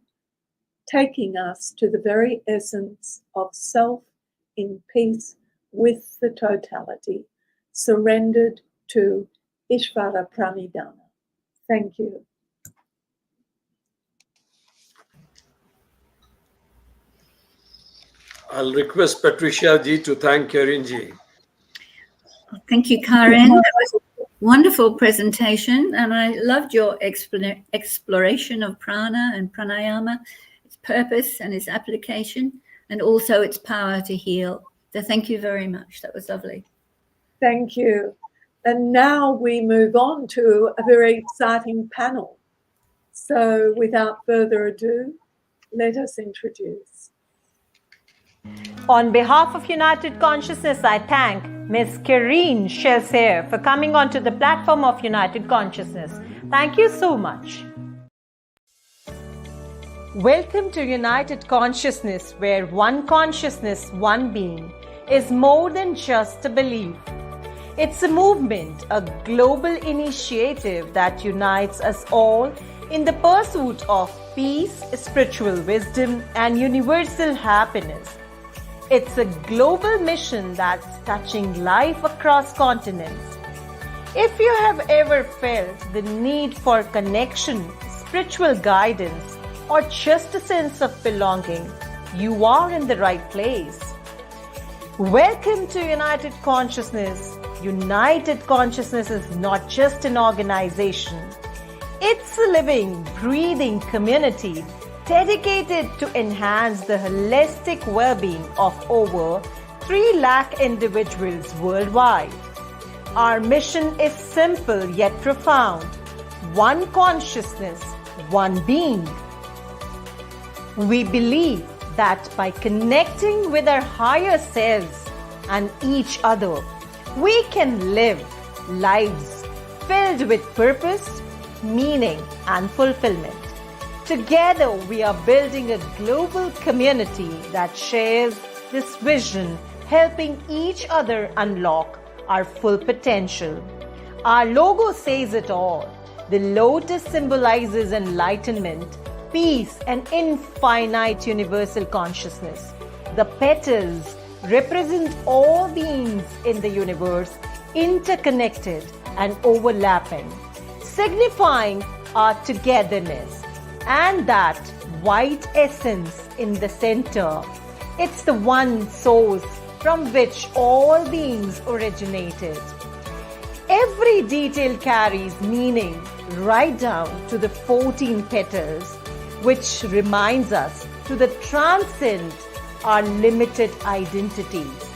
Speaker 5: taking us to the very essence of self in peace with the totality, surrendered to Ishvara Pranidhana. Thank you.
Speaker 7: I'll request Patricia ji to thank Karen ji.
Speaker 4: Thank you, Karen. That was a wonderful presentation, and I loved your exploration of prana and pranayama, its purpose and its application, and also its power to heal. So thank you very much. That was lovely.
Speaker 5: Thank you. And now we move on to a very exciting panel. So without further ado, let us introduce.
Speaker 3: On behalf of United Consciousness, I thank Ms. Karine Shelsair for coming onto the platform of United Consciousness. Thank you so much. Welcome to United Consciousness, where one consciousness, one being, is more than just a belief. It's a movement, a global initiative that unites us all in the pursuit of peace, spiritual wisdom, and universal happiness. It's a global mission that's touching life across continents. If you have ever felt the need for connection, spiritual guidance, or just a sense of belonging, you are in the right place. Welcome to United Consciousness. United Consciousness is not just an organization. It's a living, breathing community dedicated to enhance the holistic well-being of over 3 lakh individuals worldwide. Our mission is simple yet profound. One consciousness, one being. We believe that by connecting with our higher selves and each other, we can live lives filled with purpose, meaning, and fulfillment. Together, we are building a global community that shares this vision, helping each other unlock our full potential. Our logo says it all. The lotus symbolizes enlightenment, peace, and infinite universal consciousness. The petals represent all beings in the universe, interconnected and overlapping, signifying our togetherness. And that white essence in the center, it's the one source from which all beings originated. Every detail carries meaning right down to the 14 petals, which reminds us to transcend our limited identities.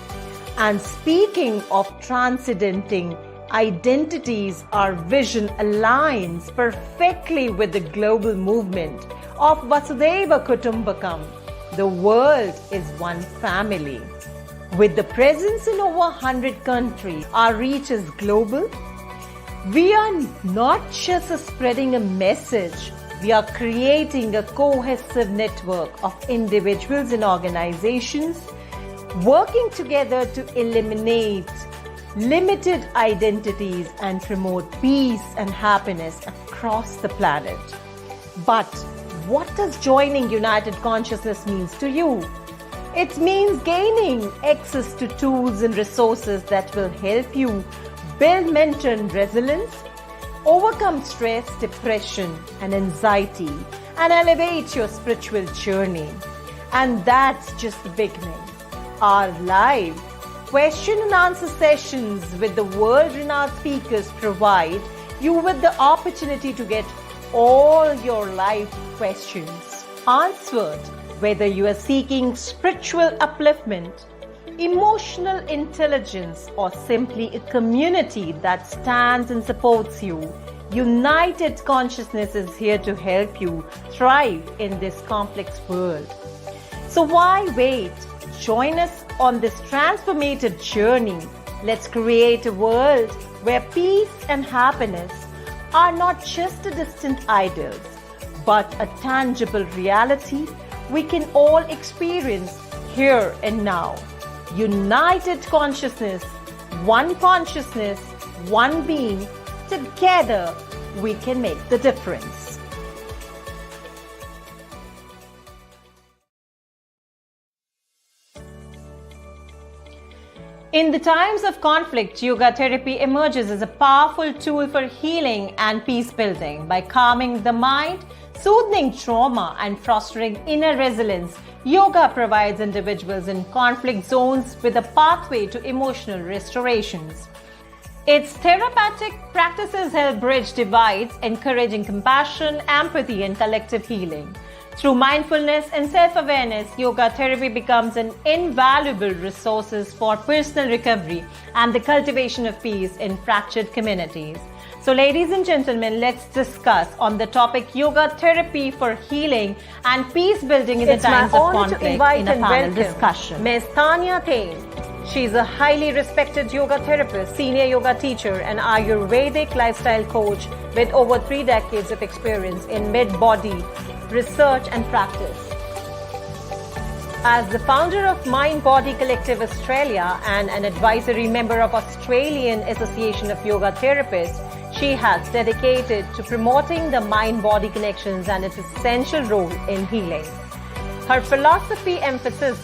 Speaker 3: And speaking of transcendenting identities, our vision aligns perfectly with the global movement of Vasudhaiva Kutumbakam. The world is one family. With the presence in over 100 countries, our reach is global. We are not just spreading a message, we are creating a cohesive network of individuals and organizations working together to eliminate limited identities and promote peace and happiness across the planet. But what does joining United Consciousness means to you? It means gaining access to tools and resources that will help you build mental resilience, overcome stress, depression, and anxiety, and elevate your spiritual journey. And that's just the beginning. Our live question and answer sessions with the world-renowned speakers provide you with the opportunity to get all your life questions answered, whether you are seeking spiritual upliftment, emotional intelligence, or simply a community that stands and supports you. United Consciousness is here to help you thrive in this complex world. So why wait? Join us on this transformative journey. Let's create a world where peace and happiness are not just a distant ideals, but a tangible reality we can all experience here and now. United consciousness, one being. Together, we can make the difference. In the times of conflict, yoga therapy emerges as a powerful tool for healing and peace building. By calming the mind, soothing trauma, and fostering inner resilience, yoga provides individuals in conflict zones with a pathway to emotional restorations. Its therapeutic practices help bridge divides, encouraging compassion, empathy, and collective healing. Through mindfulness and self-awareness, yoga therapy becomes an invaluable resource for personal recovery and the cultivation of peace in fractured communities. So ladies and gentlemen, let's discuss on the topic yoga therapy for healing and peace building in the times of conflict in a panel discussion. Ms. Tanya Tain. She's a highly respected yoga therapist, senior yoga teacher, and Ayurvedic lifestyle coach with over 3 decades of experience in mid-body research and practice. As the founder of Mind Body Collective Australia and an advisory member of Australian Association of Yoga Therapists, she has dedicated to promoting the mind-body connections and its essential role in healing. Her philosophy emphasizes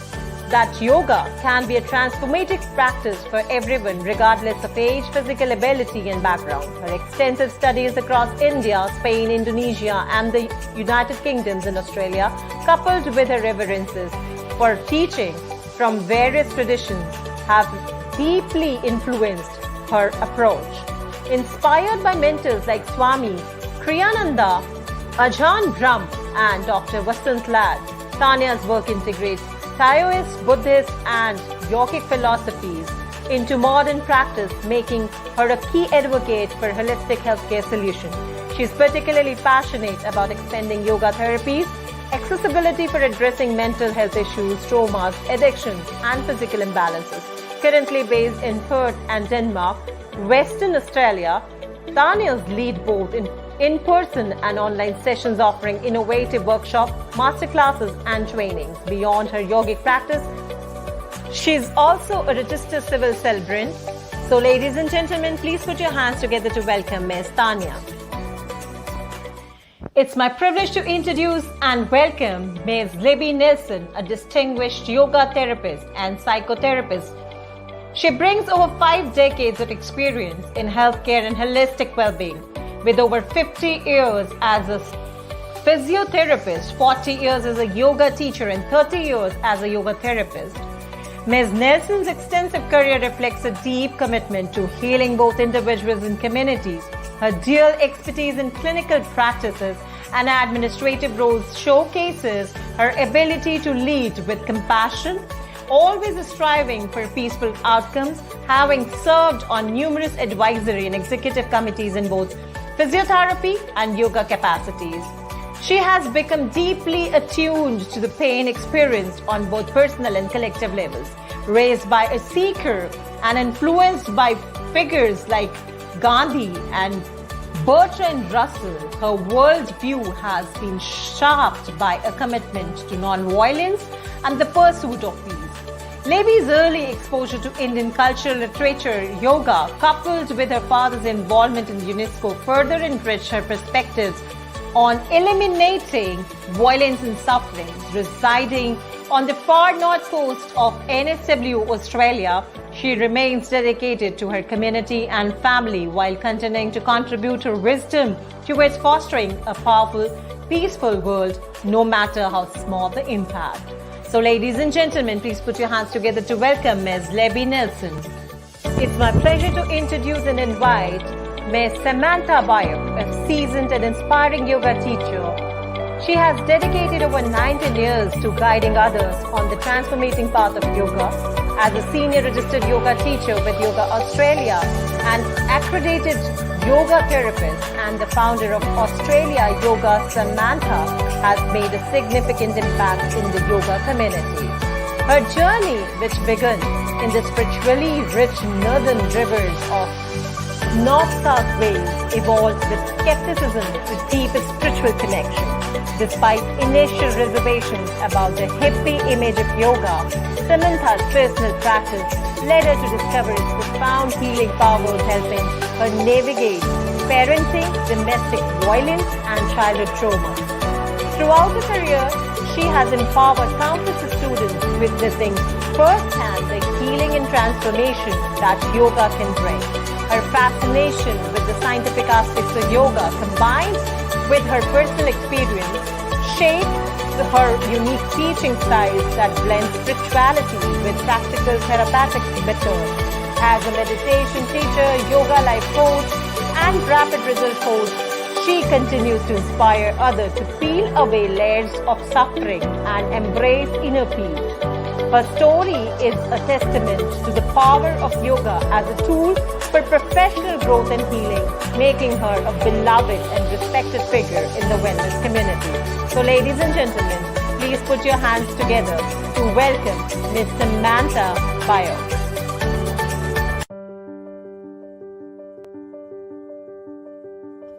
Speaker 3: that yoga can be a transformative practice for everyone regardless of age, physical ability and background. Her extensive studies across India, Spain, Indonesia and the United Kingdoms and Australia, coupled with her reverences for teaching from various traditions, have deeply influenced her approach. Inspired by mentors like Swami Kriyananda, Ajahn Brahm and Dr. Vasant Lad, Tanya's work integrates Taoist, Buddhist and yogic philosophies into modern practice, making her a key advocate for holistic healthcare solutions. She is particularly passionate about extending yoga therapies, accessibility for addressing mental health issues, traumas, addictions and physical imbalances. Currently based in Perth and Denmark, Western Australia, Tanya's lead both in-person and online sessions offering innovative workshops, masterclasses and trainings. Beyond her yogic practice, she is also a registered civil celebrant. So ladies and gentlemen, please put your hands together to welcome Ms. Tanya. It's my privilege to introduce and welcome Ms. Libby Nelson, a distinguished yoga therapist and psychotherapist. She brings over 5 decades of experience in healthcare and holistic well-being, with over 50 years as a physiotherapist, 40 years as a yoga teacher and 30 years as a yoga therapist. Ms. Nelson's extensive career reflects a deep commitment to healing both individuals and communities. Her dual expertise in clinical practices and administrative roles showcases her ability to lead with compassion, always striving for peaceful outcomes, having served on numerous advisory and executive committees in both physiotherapy and yoga capacities. She has become deeply attuned to the pain experienced on both personal and collective levels. Raised by a seeker and influenced by figures like Gandhi and Bertrand Russell, her worldview has been shaped by a commitment to non-violence and the pursuit of peace. Libby's early exposure to Indian cultural literature, yoga, coupled with her father's involvement in UNESCO, further enriched her perspectives on eliminating violence and suffering. Residing on the far north coast of NSW, Australia, she remains dedicated to her community and family while continuing to contribute her wisdom towards fostering a powerful, peaceful world, no matter how small the impact. So ladies and gentlemen, please put your hands together to welcome Ms. Libby Nelson. It's my pleasure to introduce and invite Ms. Samantha Bayo, a seasoned and inspiring yoga teacher. She has dedicated over 19 years to guiding others on the transformating path of yoga. As a senior registered yoga teacher with Yoga Australia, an accredited yoga therapist and the founder of Australia Yoga, Samantha has made a significant impact in the yoga community. Her journey, which began in the spiritually rich northern rivers of North-South Wales, evolved with skepticism to deep spiritual connection. Despite initial reservations about the hippie image of yoga, Samantha's personal practice led her to discover its profound healing power, helping her navigate parenting, domestic violence, and childhood trauma. Throughout her career, she has empowered countless students witnessing firsthand the healing and transformation that yoga can bring. Her fascination with the scientific aspects of yoga, combined with her personal experience, shaped her unique teaching styles that blend spirituality with practical therapeutic methods. As a meditation teacher, yoga life coach, and rapid result coach, she continues to inspire others to peel away layers of suffering and embrace inner peace. Her story is a testament to the power of yoga as a tool for professional growth and healing, making her a beloved and respected figure in the wellness community. So ladies and gentlemen, please put your hands together to welcome Ms. Samantha Bayo.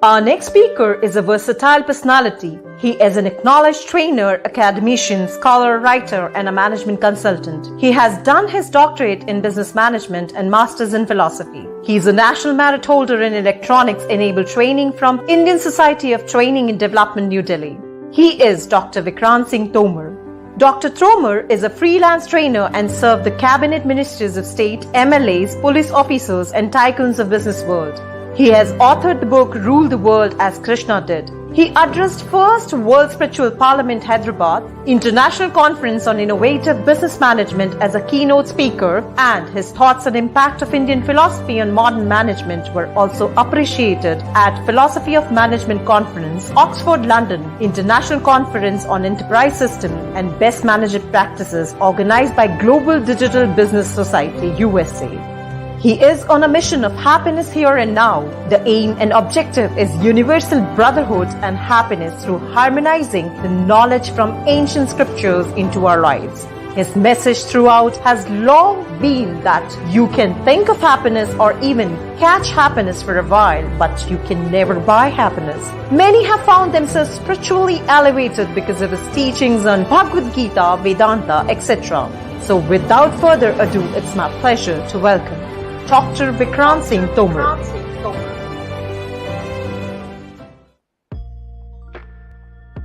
Speaker 3: Our next speaker is a versatile personality. He is an acknowledged trainer, academician, scholar, writer, and a management consultant. He has done his doctorate in business management and master's in philosophy. He is a national merit holder in electronics-enabled training from Indian Society of Training and Development, New Delhi. He is Dr. Vikrant Singh Tomar. Dr. Tromer is a freelance trainer and served the cabinet ministers of state, MLAs, police officers, and tycoons of business world. He has authored the book Rule the World as Krishna Did. He addressed first World Spiritual Parliament Hyderabad, International Conference on Innovative Business Management as a keynote speaker, and his thoughts on impact of Indian philosophy on modern management were also appreciated at Philosophy of Management Conference, Oxford, London, International Conference on Enterprise System and Best Management Practices organized by Global Digital Business Society, USA. He is on a mission of happiness here and now. The aim and objective is universal brotherhood and happiness through harmonizing the knowledge from ancient scriptures into our lives. His message throughout has long been that you can think of happiness or even catch happiness for a while, but you can never buy happiness. Many have found themselves spiritually elevated because of his teachings on Bhagavad Gita, Vedanta, etc. So without further ado, it's my pleasure to welcome Dr. Vikram Singh Tomar.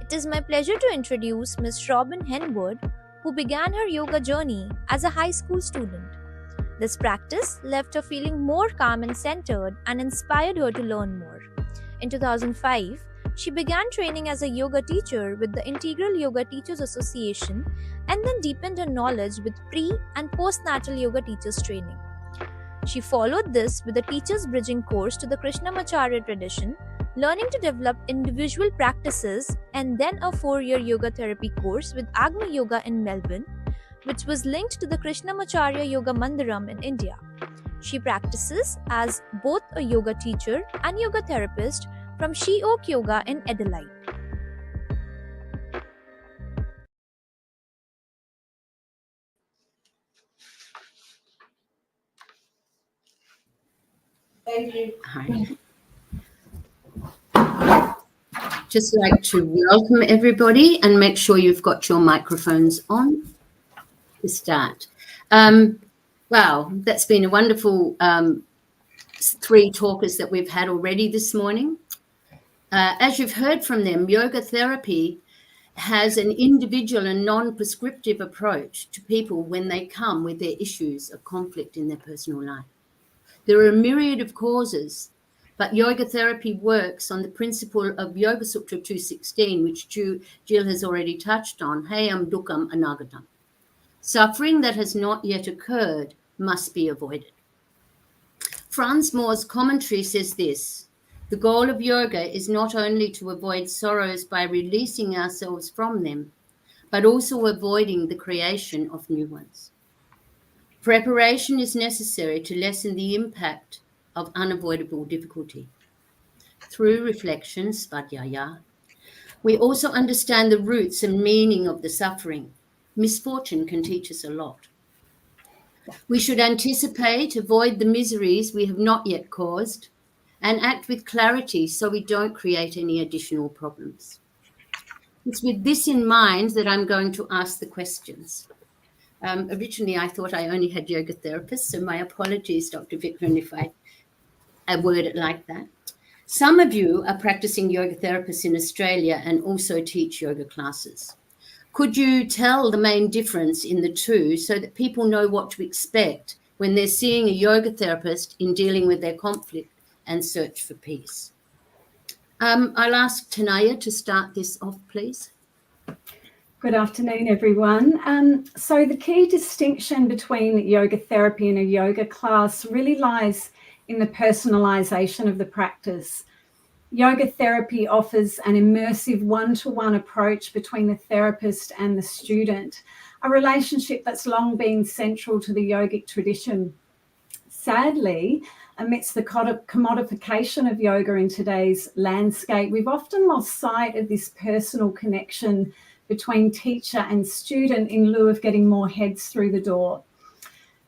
Speaker 10: It is my pleasure to introduce Ms. Robin Henwood, who began her yoga journey as a high school student. This practice left her feeling more calm and centered and inspired her to learn more. In 2005, she began training as a yoga teacher with the Integral Yoga Teachers Association and then deepened her knowledge with pre- and postnatal yoga teachers training. She followed this with a teacher's bridging course to the Krishnamacharya tradition, learning to develop individual practices, and then a 4-year yoga therapy course with Agma Yoga in Melbourne, which was linked to the Krishnamacharya Yoga Mandiram in India. She practices as both a yoga teacher and yoga therapist from She Oak Yoga in Adelaide.
Speaker 12: Hi. Just like to welcome everybody and make sure you've got your microphones on to start. Wow, that's been a wonderful 3 talkers that we've had already this morning. As you've heard from them, yoga therapy has an individual and non-prescriptive approach to people when they come with their issues of conflict in their personal life. There are a myriad of causes, but yoga therapy works on the principle of Yoga Sutra 216, which Jill has already touched on, Hayam Dukkam Anagatam. Suffering that has not yet occurred must be avoided. Franz Moore's commentary says this: the goal of yoga is not only to avoid sorrows by releasing ourselves from them, but also avoiding the creation of new ones. Preparation is necessary to lessen the impact of unavoidable difficulty. Through reflection, svadhyaya, we also understand the roots and meaning of the suffering. Misfortune can teach us a lot. We should anticipate, avoid the miseries we have not yet caused, and act with clarity so we don't create any additional problems. It's with this in mind that I'm going to ask the questions. Originally, I thought I only had yoga therapists, so my apologies, Dr. Vikram, if I word it like that. Some of you are practicing yoga therapists in Australia and also teach yoga classes. Could you tell the main difference in the two so that people know what to expect when they're seeing a yoga therapist in dealing with their conflict and search for peace? I'll ask Tanaya to start this off, please.
Speaker 13: Good afternoon, everyone. So the key distinction between yoga therapy and a yoga class really lies in the personalisation of the practice. Yoga therapy offers an immersive one-to-one approach between the therapist and the student, a relationship that's long been central to the yogic tradition. Sadly, amidst the commodification of yoga in today's landscape, we've often lost sight of this personal connection between teacher and student in lieu of getting more heads through the door.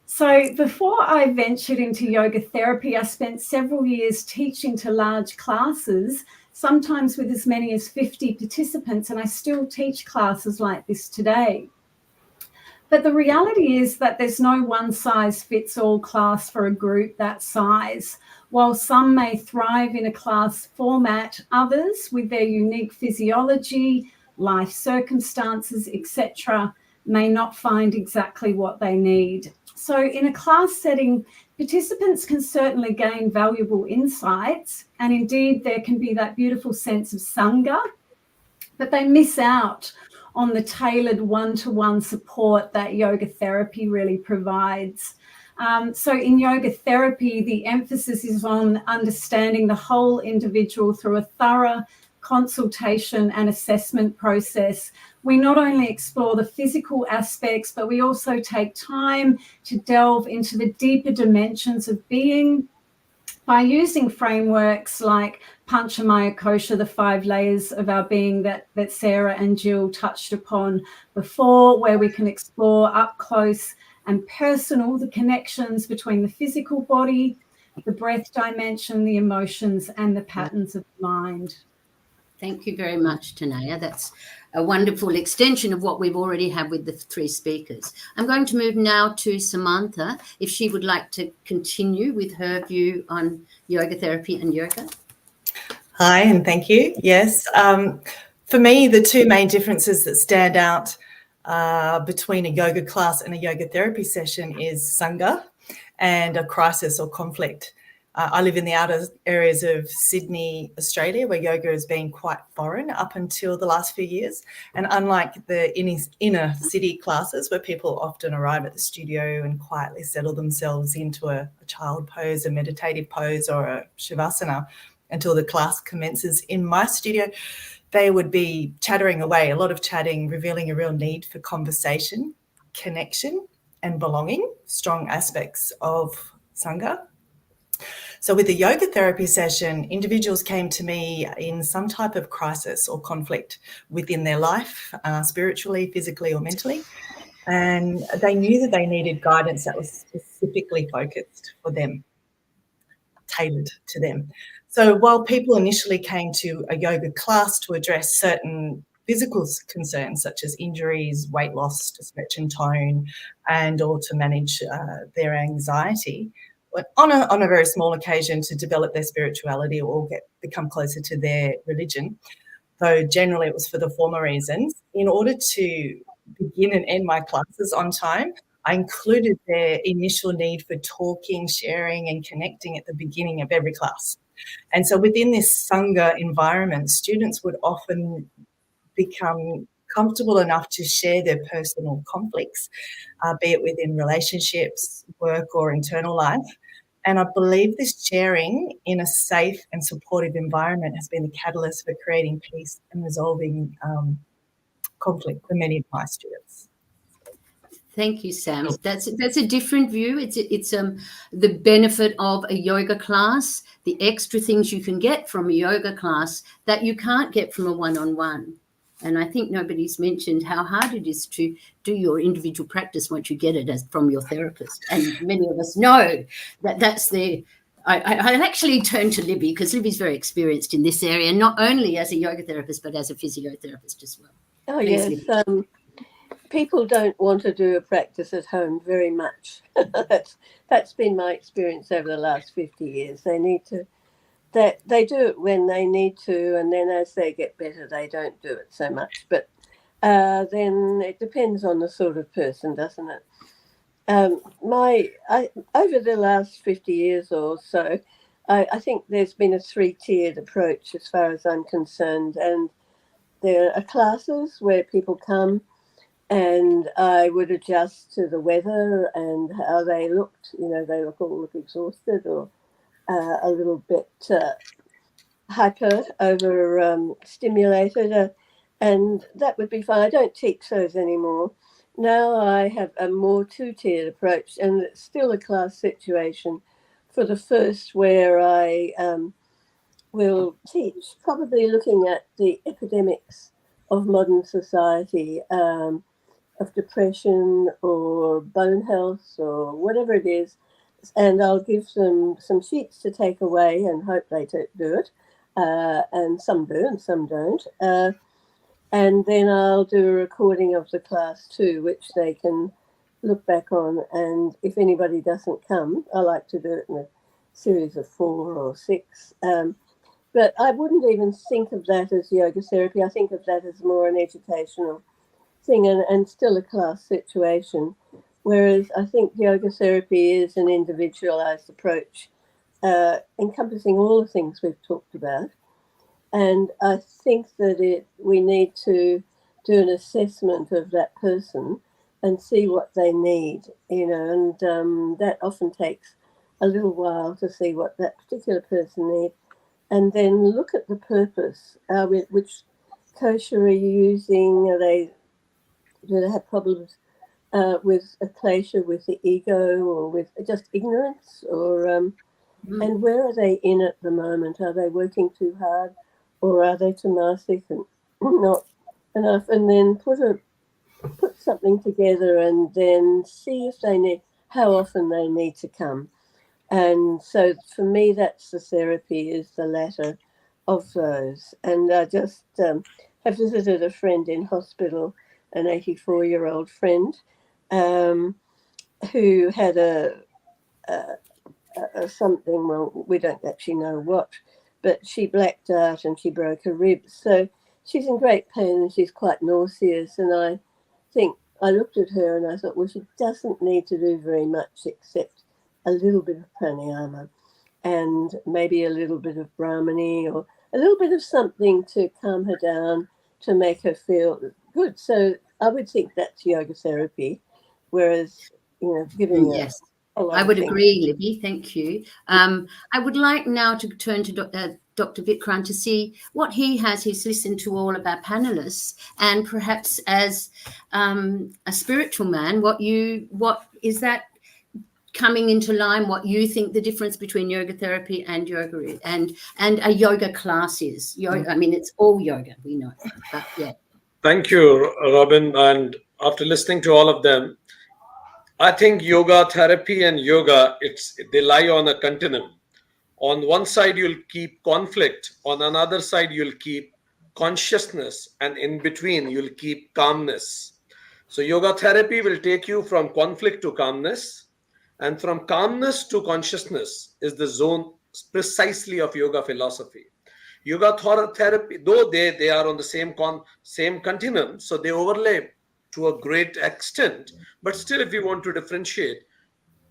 Speaker 13: So before I ventured into yoga therapy, I spent several years teaching to large classes, sometimes with as many as 50 participants, and I still teach classes like this today. But the reality is that there's no one-size-fits-all class for a group that size. While some may thrive in a class format, others, with their unique physiology, life circumstances, etc., may not find exactly what they need. So in a class setting, participants can certainly gain valuable insights, and indeed there can be that beautiful sense of Sangha, but they miss out on the tailored one-to-one support that yoga therapy really provides. So in yoga therapy, the emphasis is on understanding the whole individual through a thorough consultation and assessment process. We not only explore the physical aspects, but we also take time to delve into the deeper dimensions of being by using frameworks like Panchamaya Kosha, the 5 layers of our being that Sarah and Jill touched upon before, where we can explore up close and personal the connections between the physical body, the breath dimension, the emotions, and the patterns of the mind.
Speaker 12: Thank you very much, Tanaya. That's a wonderful extension of what we've already had with the 3 speakers. I'm going to move now to Samantha, if she would like to continue with her view on yoga therapy and yoga.
Speaker 14: Hi, and thank you. Yes, for me, the 2 main differences that stand out between a yoga class and a yoga therapy session is Sangha and a crisis or conflict. I live in the outer areas of Sydney, Australia, where yoga has been quite foreign up until the last few years. And unlike the inner city classes, where people often arrive at the studio and quietly settle themselves into a child pose, a meditative pose, or a shavasana until the class commences, in my studio, they would be chattering away, a lot of chatting, revealing a real need for conversation, connection, and belonging, strong aspects of Sangha. So with the yoga therapy session, individuals came to me in some type of crisis or conflict within their life, spiritually, physically, or mentally. And they knew that they needed guidance that was specifically focused for them, tailored to them. So while people initially came to a yoga class to address certain physical concerns such as injuries, weight loss, to stretch and tone, and or to manage their anxiety, on a very small occasion to develop their spirituality or become closer to their religion, though generally it was for the former reasons. In order to begin and end my classes on time, I included their initial need for talking, sharing, and connecting at the beginning of every class. And so within this Sangha environment, students would often become comfortable enough to share their personal conflicts, be it within relationships, work, or internal life. And I believe this sharing in a safe and supportive environment has been the catalyst for creating peace and resolving conflict for many of my students.
Speaker 12: Thank you, Sam. That's a different view. It's the benefit of a yoga class, the extra things you can get from a yoga class that you can't get from a one-on-one. And I think nobody's mentioned how hard it is to do your individual practice once you get it from your therapist. And many of us know that that's the... I'll actually turn to Libby, because Libby's very experienced in this area, not only as a yoga therapist, but as a physiotherapist as well.
Speaker 15: Oh,
Speaker 12: Please,
Speaker 15: yes. People don't want to do a practice at home very much. That's been my experience over the last 50 years. They need to... They do it when they need to, and then as they get better, they don't do it so much. But then it depends on the sort of person, doesn't it? Over the last 50 years or so, I think there's been a 3-tiered approach as far as I'm concerned. And there are classes where people come and I would adjust to the weather and how they looked. You know, they all look exhausted or a little bit hyper, over stimulated, and that would be fine. I don't teach those anymore. Now I have a more 2-tiered approach, and it's still a class situation for the first, where I will teach, probably looking at the epidemics of modern society, of depression or bone health or whatever it is. And I'll give them some sheets to take away and hope they do it. And some do and some don't. And then I'll do a recording of the class too, which they can look back on. And if anybody doesn't come, I like to do it in a series of 4 or 6. But I wouldn't even think of that as yoga therapy. I think of that as more an educational thing and still a class situation. Whereas I think yoga therapy is an individualized approach, encompassing all the things we've talked about. And I think that we need to do an assessment of that person and see what they need, and that often takes a little while to see what that particular person needs. And then look at the purpose. Which kosha are you using? Do they have problems with a klesha, with the ego, or with just ignorance? Or and where are they in at the moment? Are they working too hard, or are they tamasic and not enough? And then put something together, and then see if they need, how often they need to come. And so for me, that's the therapy, is the latter of those. And I just have visited a friend in hospital, an 84-year-old friend, who had a something, well, we don't actually know what, but she blacked out and she broke a rib. So she's in great pain and she's quite nauseous. And I looked at her and I thought, well, she doesn't need to do very much except a little bit of pranayama and maybe a little bit of Brahmani or a little bit of something to calm her down, to make her feel good. So I would think that's yoga therapy, whereas, giving
Speaker 12: Yes, I would agree, Libby. Thank you. I would like now to turn to Dr. Vikram to see what he has. He's listened to all of our panelists, and perhaps as a spiritual man, what is that coming into line, what you think the difference between yoga therapy and yoga and a yoga class is. I mean, it's all yoga, we know, but yeah.
Speaker 7: Thank you, Robin. And after listening to all of them, I think yoga therapy and yoga, they lie on a continuum. On one side, you'll keep conflict. On another side, you'll keep consciousness. And in between, you'll keep calmness. So yoga therapy will take you from conflict to calmness. And from calmness to consciousness is the zone precisely of yoga philosophy. Yoga therapy, though they are on the same continuum, so they overlap to a great extent. But still, if you want to differentiate,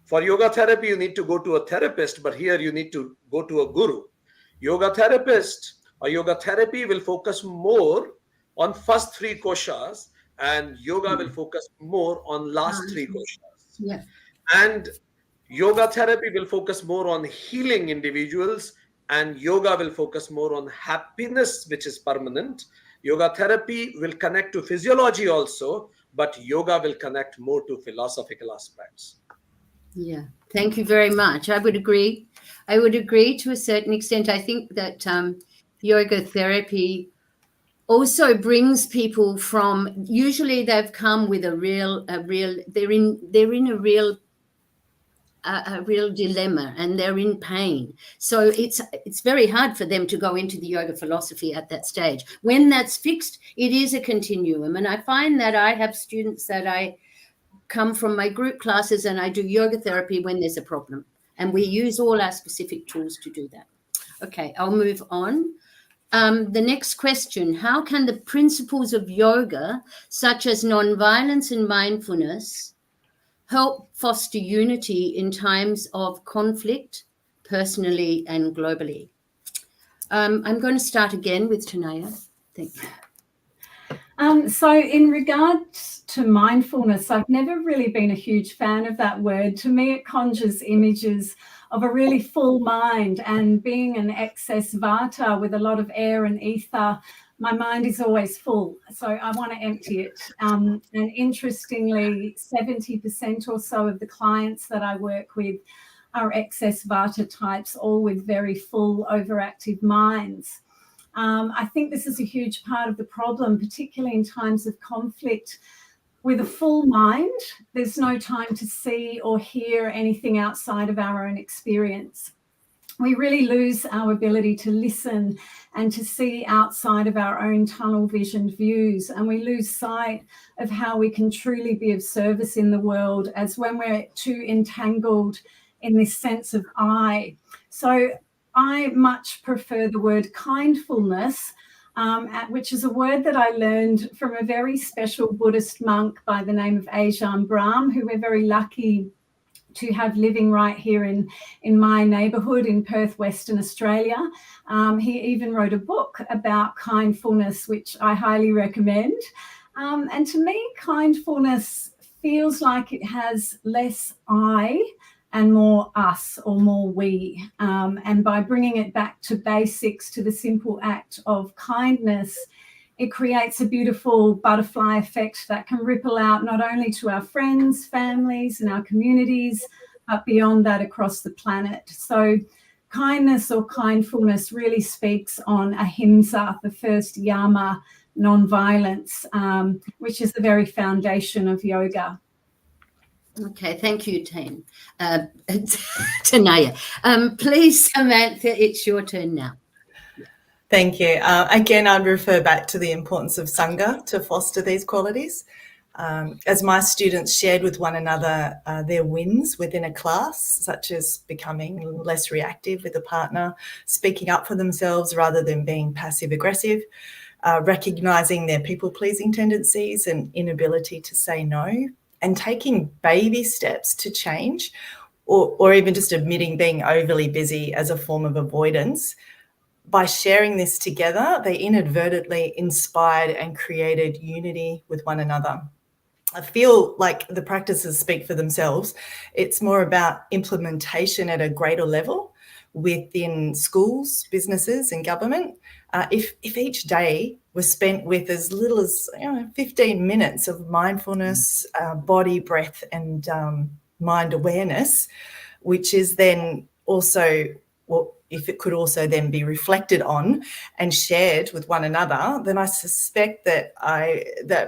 Speaker 7: for yoga therapy, you need to go to a therapist, but here you need to go to a guru. Yoga therapist or yoga therapy will focus more on first three koshas, and yoga will focus more on last three koshas.
Speaker 12: Yeah.
Speaker 7: And yoga therapy will focus more on healing individuals, and yoga will focus more on happiness, which is permanent. Yoga therapy will connect to physiology also, but yoga will connect more to philosophical aspects.
Speaker 12: Yeah, thank you very much. I would agree to a certain extent. I think that yoga therapy also brings people from, usually they've come with a real dilemma, and they're in pain. So it's very hard for them to go into the yoga philosophy at that stage. When that's fixed, it is a continuum. And I find that I have students that I come from my group classes and I do yoga therapy when there's a problem. And we use all our specific tools to do that. Okay, I'll move on. The next question, how can the principles of yoga, such as nonviolence and mindfulness, help foster unity in times of conflict, personally and globally? I'm going to start again with Tanaya. Thank you.
Speaker 13: So in regards to mindfulness, I've never really been a huge fan of that word. To me, it conjures images of a really full mind, and being an excess vata with a lot of air and ether, my mind is always full. So I want to empty it. And interestingly, 70% or so of the clients that I work with are excess vata types, all with very full, overactive minds. I think this is a huge part of the problem, particularly in times of conflict. With a full mind, there's no time to see or hear anything outside of our own experience. We really lose our ability to listen and to see outside of our own tunnel vision views, and we lose sight of how we can truly be of service in the world, as when we're too entangled in this sense of I. So I much prefer the word kindfulness, which is a word that I learned from a very special Buddhist monk by the name of Ajahn Brahm, who we're very lucky to have living right here in my neighbourhood in Perth, Western Australia. He even wrote a book about kindfulness, which I highly recommend. And to me, kindfulness feels like it has less I and more us or more we. And by bringing it back to basics, to the simple act of kindness, it creates a beautiful butterfly effect that can ripple out not only to our friends, families, and our communities, but beyond that across the planet. So kindness or kindfulness really speaks on ahimsa, the first yama, non-violence, which is the very foundation of yoga.
Speaker 12: Okay, thank you, Tanaya. Please, Samantha, it's your turn now.
Speaker 14: Thank you. Again, I'd refer back to the importance of Sangha to foster these qualities. As my students shared with one another their wins within a class, such as becoming less reactive with a partner, speaking up for themselves rather than being passive-aggressive, recognising their people-pleasing tendencies and inability to say no, and taking baby steps to change, or even just admitting being overly busy as a form of avoidance. By sharing this together, they inadvertently inspired and created unity with one another. I feel like the practices speak for themselves. It's more about implementation at a greater level within schools, businesses and government. If each day was spent with as little as 15 minutes of mindfulness, body, breath and mind awareness, which is then also, if it could also then be reflected on and shared with one another, then I suspect that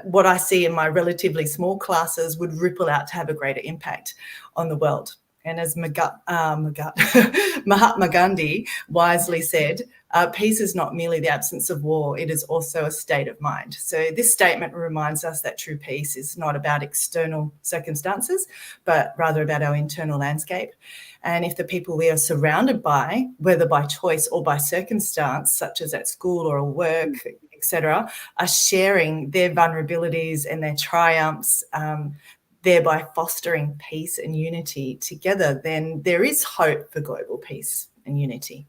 Speaker 14: what I see in my relatively small classes would ripple out to have a greater impact on the world. And as Mahatma Gandhi wisely said, peace is not merely the absence of war, it is also a state of mind. So this statement reminds us that true peace is not about external circumstances, but rather about our internal landscape. And if the people we are surrounded by, whether by choice or by circumstance, such as at school or at work, etc., are sharing their vulnerabilities and their triumphs, thereby fostering peace and unity together, then there is hope for global peace and unity.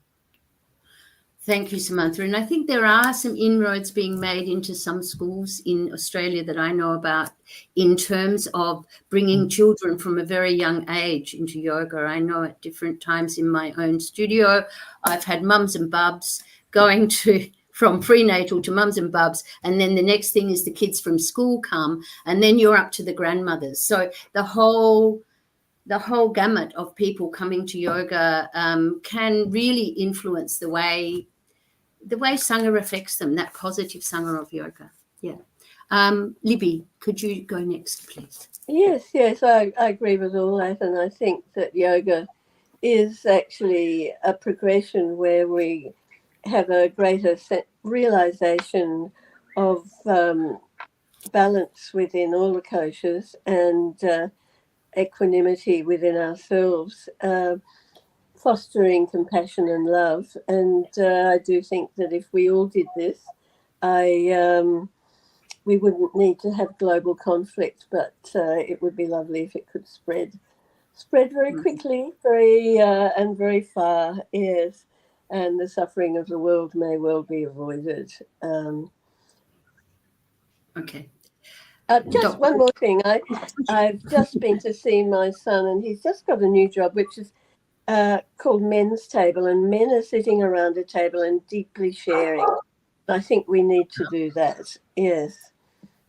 Speaker 12: Thank you, Samantha. And I think there are some inroads being made into some schools in Australia that I know about in terms of bringing children from a very young age into yoga. I know at different times in my own studio, I've had mums and bubs going from prenatal to mums and bubs, and then the next thing is the kids from school come, and then you're up to the grandmothers. So the whole gamut of people coming to yoga can really influence the way Sangha affects them, that positive Sangha of yoga. Yeah. Libby, could you go next, please?
Speaker 15: Yes, I agree with all that. And I think that yoga is actually a progression where we have a greater realization of balance within all the koshas and equanimity within ourselves, fostering compassion and love. And I do think that if we all did this, we wouldn't need to have global conflict, but it would be lovely if it could spread very quickly, and very far, yes, and the suffering of the world may well be avoided.
Speaker 12: Okay.
Speaker 15: Just one more thing. I've just been to see my son, and he's just got a new job, which is called Men's Table, and men are sitting around a table and deeply sharing. I think we need to do that. Yes.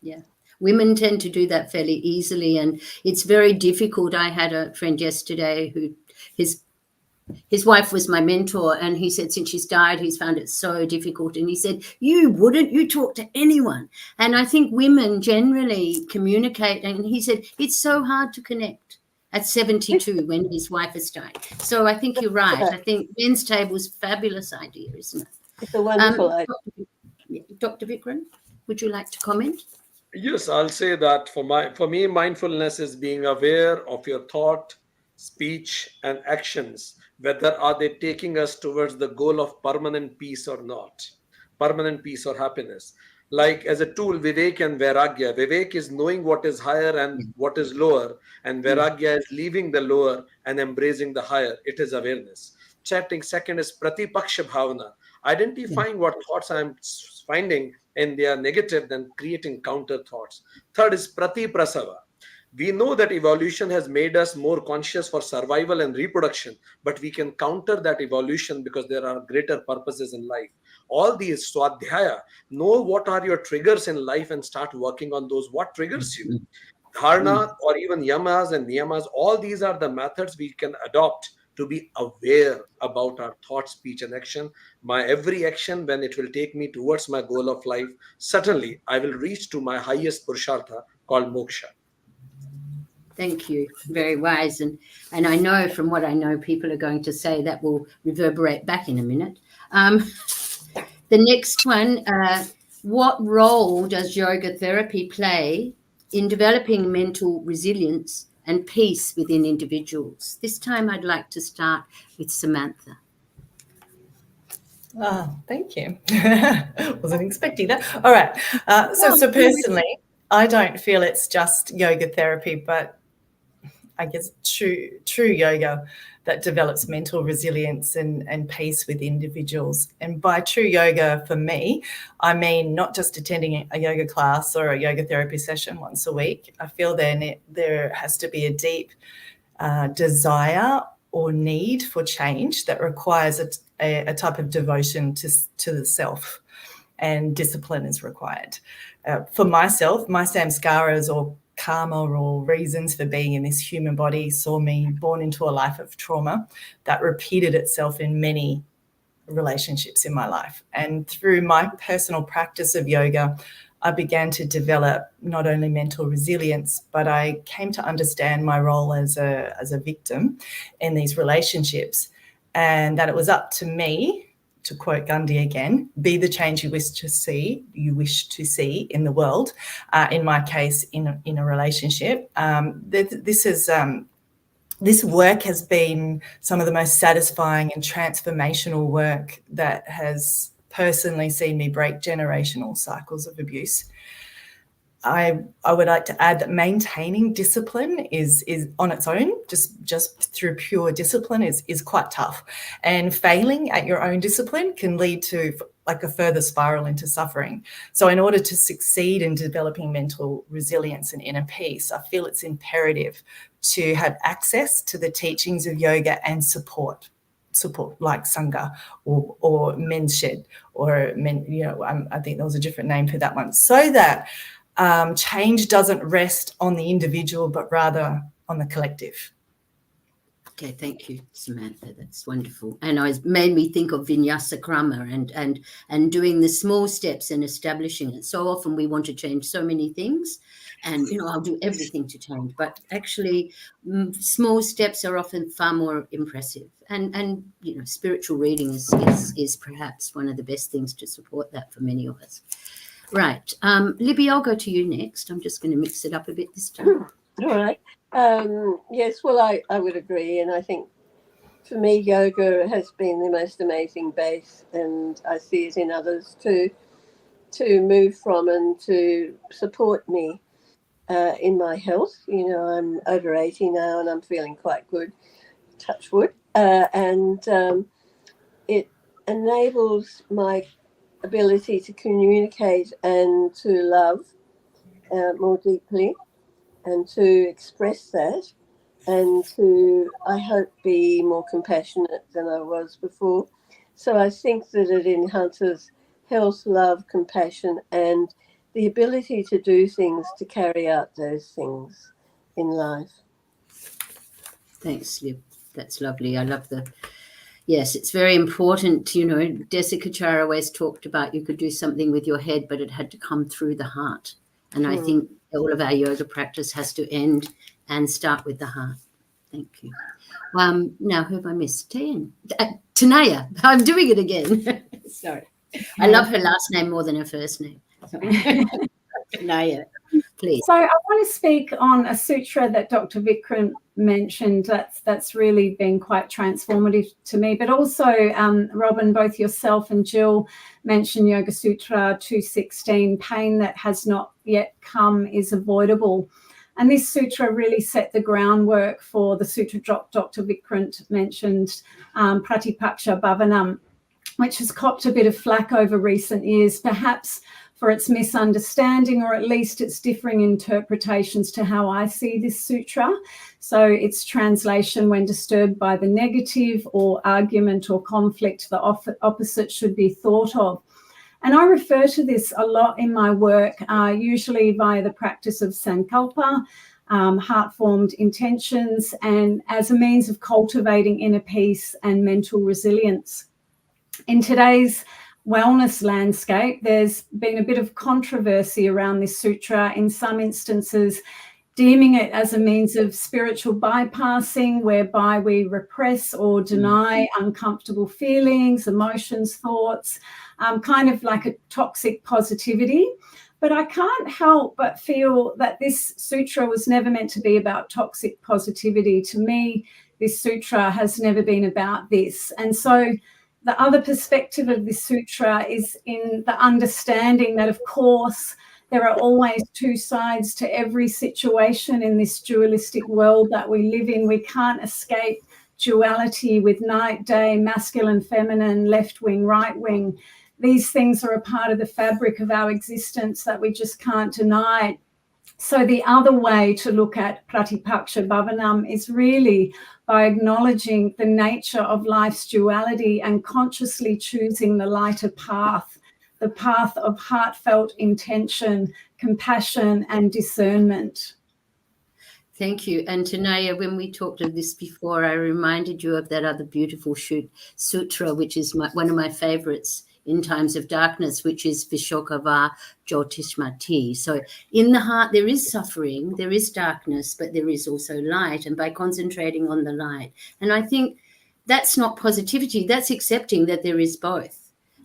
Speaker 12: Yeah. Women tend to do that fairly easily, and it's very difficult. I had a friend yesterday who his wife was my mentor, and he said since she's died, he's found it so difficult. And he said, you talk to anyone. And I think women generally communicate. And he said, it's so hard to connect at 72 when his wife has died. So I think you're right. I think Men's Table is a fabulous idea, isn't it?
Speaker 15: It's a wonderful idea.
Speaker 12: Dr. Vikram, would you like to comment?
Speaker 7: Yes, I'll say that for me, mindfulness is being aware of your thought, speech, and actions whether are they taking us towards the goal of permanent peace or not, permanent peace or happiness. Like as a tool, Vivek and Vairagya. Vivek is knowing what is higher and what is lower, and Vairagya is leaving the lower and embracing the higher. It is awareness. Chatting second is Pratipaksha Bhavana, identifying what thoughts I am finding and they are negative, then creating counter thoughts. Third is Prati Prasava. We know that evolution has made us more conscious for survival and reproduction, but we can counter that evolution because there are greater purposes in life. All these swadhyaya, know what are your triggers in life and start working on those. What triggers you? Dharana or even yamas and niyamas, all these are the methods we can adopt to be aware about our thought, speech, and action. My every action, when it will take me towards my goal of life, certainly I will reach to my highest purushartha called moksha.
Speaker 12: Thank you. Very wise. And I know from what I know, people are going to say that will reverberate back in a minute. The next one, what role does yoga therapy play in developing mental resilience and peace within individuals? This time I'd like to start with Samantha.
Speaker 14: Oh, thank you. Wasn't expecting that. All right. So personally, I don't feel it's just yoga therapy, but I guess true yoga that develops mental resilience and peace with individuals. And by true yoga, for me, I mean not just attending a yoga class or a yoga therapy session once a week. I feel there has to be a deep desire or need for change that requires a type of devotion to the self, and discipline is required. For myself, my samskaras or karma or reasons for being in this human body saw me born into a life of trauma that repeated itself in many relationships in my life. And through my personal practice of yoga, I began to develop not only mental resilience, but I came to understand my role as a victim in these relationships, and that it was up to me, to quote Gandhi again, be the change you wish to see in the world. In my case, in a relationship, this work has been some of the most satisfying and transformational work that has personally seen me break generational cycles of abuse. I would like to add that maintaining discipline is on its own, just through pure discipline is quite tough. And failing at your own discipline can lead to like a further spiral into suffering. So in order to succeed in developing mental resilience and inner peace, I feel it's imperative to have access to the teachings of yoga and support like Sangha or Men's Shed or Men, I think there was a different name for that one, so that change doesn't rest on the individual, but rather on the collective.
Speaker 12: Okay, thank you, Samantha. That's wonderful. And it made me think of vinyasa krama and doing the small steps and establishing it. So often we want to change so many things, and I'll do everything to change. But actually, small steps are often far more impressive. And spiritual reading is perhaps one of the best things to support that for many of us. Right, Libby, I'll go to you next. I'm just going to mix it up a bit this time.
Speaker 15: All right. Yes, well, I would agree. And I think for me, yoga has been the most amazing base, and I see it in others to move from and to support me in my health. I'm over 80 now and I'm feeling quite good, touch wood. And it enables my ability to communicate and to love more deeply, and to express that, and to, I hope, be more compassionate than I was before. So I think that it enhances health, love, compassion, and the ability to do things, to carry out those things in life.
Speaker 12: Thanks, Lib. That's lovely. I love yes, it's very important. Desikachar always talked about you could do something with your head, but it had to come through the heart. And I think all of our yoga practice has to end and start with the heart. Thank you. Now, who have I missed? Tanaya. I'm doing it again. Sorry. I love her last name more than her first name. Tanaya. Please.
Speaker 13: So I want to speak on a sutra that Dr. Vikram mentioned that's really been quite transformative to me, but also Robin, both yourself and Jill mentioned Yoga Sutra 216, pain that has not yet come is avoidable. And this sutra really set the groundwork for the sutra Dr. Vikram mentioned, Pratipaksha Bhavanam, which has copped a bit of flack over recent years, perhaps for its misunderstanding or at least its differing interpretations to how I see this sutra. So its translation, when disturbed by the negative or argument or conflict, the opposite should be thought of. And I refer to this a lot in my work, usually via the practice of sankalpa, heart-formed intentions, and as a means of cultivating inner peace and mental resilience. In today's wellness landscape, there's been a bit of controversy around this sutra, in some instances deeming it as a means of spiritual bypassing, whereby we repress or deny uncomfortable feelings, emotions, thoughts, kind of like a toxic positivity. But I can't help but feel that this sutra was never meant to be about toxic positivity. To me, this sutra has never been about this. And so the other perspective of this sutra is in the understanding that, of course, there are always two sides to every situation in this dualistic world that we live in. We can't escape duality with night, day, masculine, feminine, left wing, right wing. These things are a part of the fabric of our existence that we just can't deny. So the other way to look at Pratipaksha Bhavanam is really by acknowledging the nature of life's duality and consciously choosing the lighter path, the path of heartfelt intention, compassion, and discernment.
Speaker 12: Thank you. And Tanaya, when we talked of this before, I reminded you of that other beautiful sutra, which is one of my favorites in times of darkness, which is Vishokava Jyotishmati. So in the heart, there is suffering, there is darkness, but there is also light. And by concentrating on the light, and I think that's not positivity, that's accepting that there is both.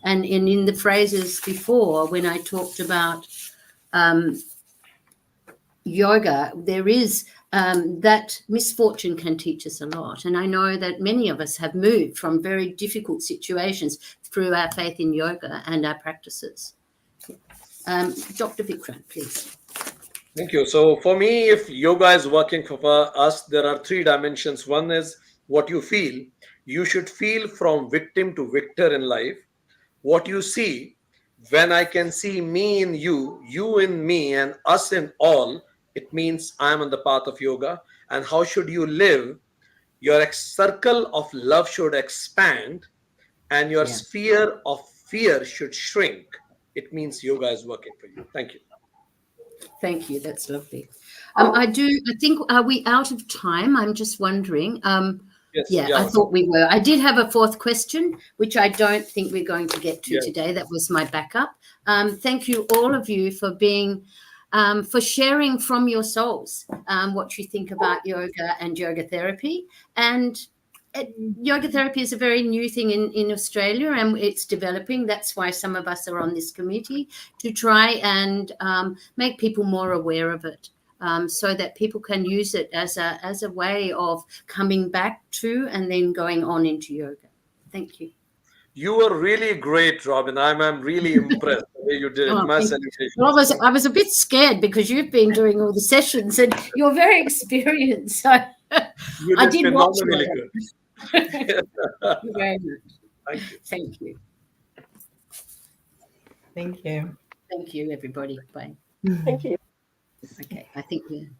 Speaker 12: And in the phrases before, when I talked about yoga, there is that misfortune can teach us a lot. And I know that many of us have moved from very difficult situations through our faith in yoga and our practices. Dr. Vikram, please.
Speaker 7: Thank you. So for me, if yoga is working for us, there are three dimensions. One is what you feel. You should feel from victim to victor in life. What you see, when I can see me in you, you in me, and us in all, it means I am on the path of yoga. And how should you live? Your circle of love should expand and your sphere of fear should shrink. It means yoga is working for you. Thank you.
Speaker 12: Thank you. That's lovely. I think, are we out of time? I'm just wondering.
Speaker 7: Yes,
Speaker 12: I thought we were. I did have a fourth question, which I don't think we're going to get to today. That was my backup. Thank you, all of you, for being, for sharing from your souls what you think about yoga and yoga therapy. And yoga therapy is a very new thing in Australia, and it's developing. That's why some of us are on this committee, to try and make people more aware of it. So that people can use it as a way of coming back to and then going on into yoga. Thank you.
Speaker 7: You were really great, Robin. I'm really impressed the way you did it. My salutation.
Speaker 12: Well, I was a bit scared because you've been doing all the sessions and you're very experienced. So I did watch it. Thank you very much.
Speaker 7: Thank you.
Speaker 12: Thank you.
Speaker 14: Thank you.
Speaker 12: Thank you, everybody. Bye.
Speaker 15: Thank you.
Speaker 12: Okay, I think we're...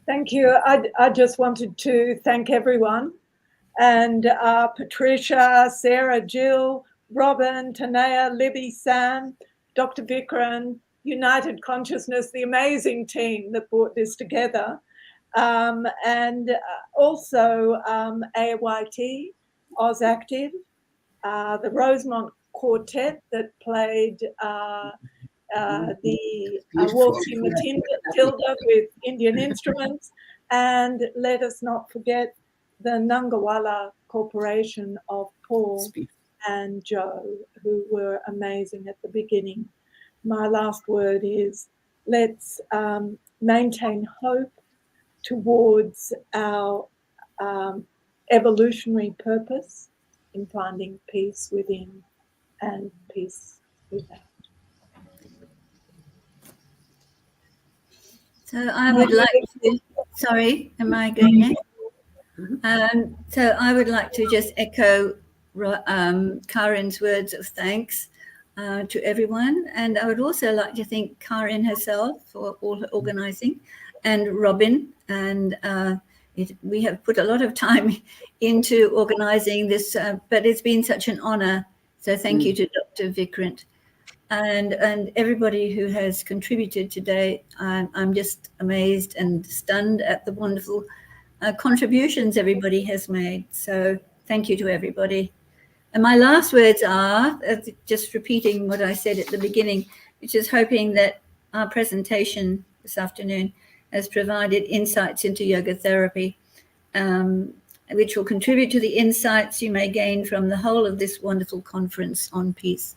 Speaker 5: Thank you. I just wanted to thank everyone, and Patricia, Sarah, Jill, Robin, Tanea, Libby, Sam, Dr. Vikram, United Consciousness, the amazing team that brought this together, and also AAYT, AusActive, the Rosemont Quartet that played the waltzing Matilda with Indian instruments, and let us not forget the Nangawala Corporation of Paul and Joe, who were amazing at the beginning. My last word is, let's maintain hope towards our evolutionary purpose in finding peace within and peace without.
Speaker 4: So I would like to, sorry, am I going next? So I would like to just echo Karin's words of thanks to everyone. And I would also like to thank Karin herself for all her organizing, and Robin. And we have put a lot of time into organizing this, but it's been such an honor. So thank you to Dr. Vikrant. And everybody who has contributed today. I'm just amazed and stunned at the wonderful contributions everybody has made. So thank you to everybody. And my last words are just repeating what I said at the beginning, which is hoping that our presentation this afternoon has provided insights into yoga therapy, which will contribute to the insights you may gain from the whole of this wonderful conference on peace.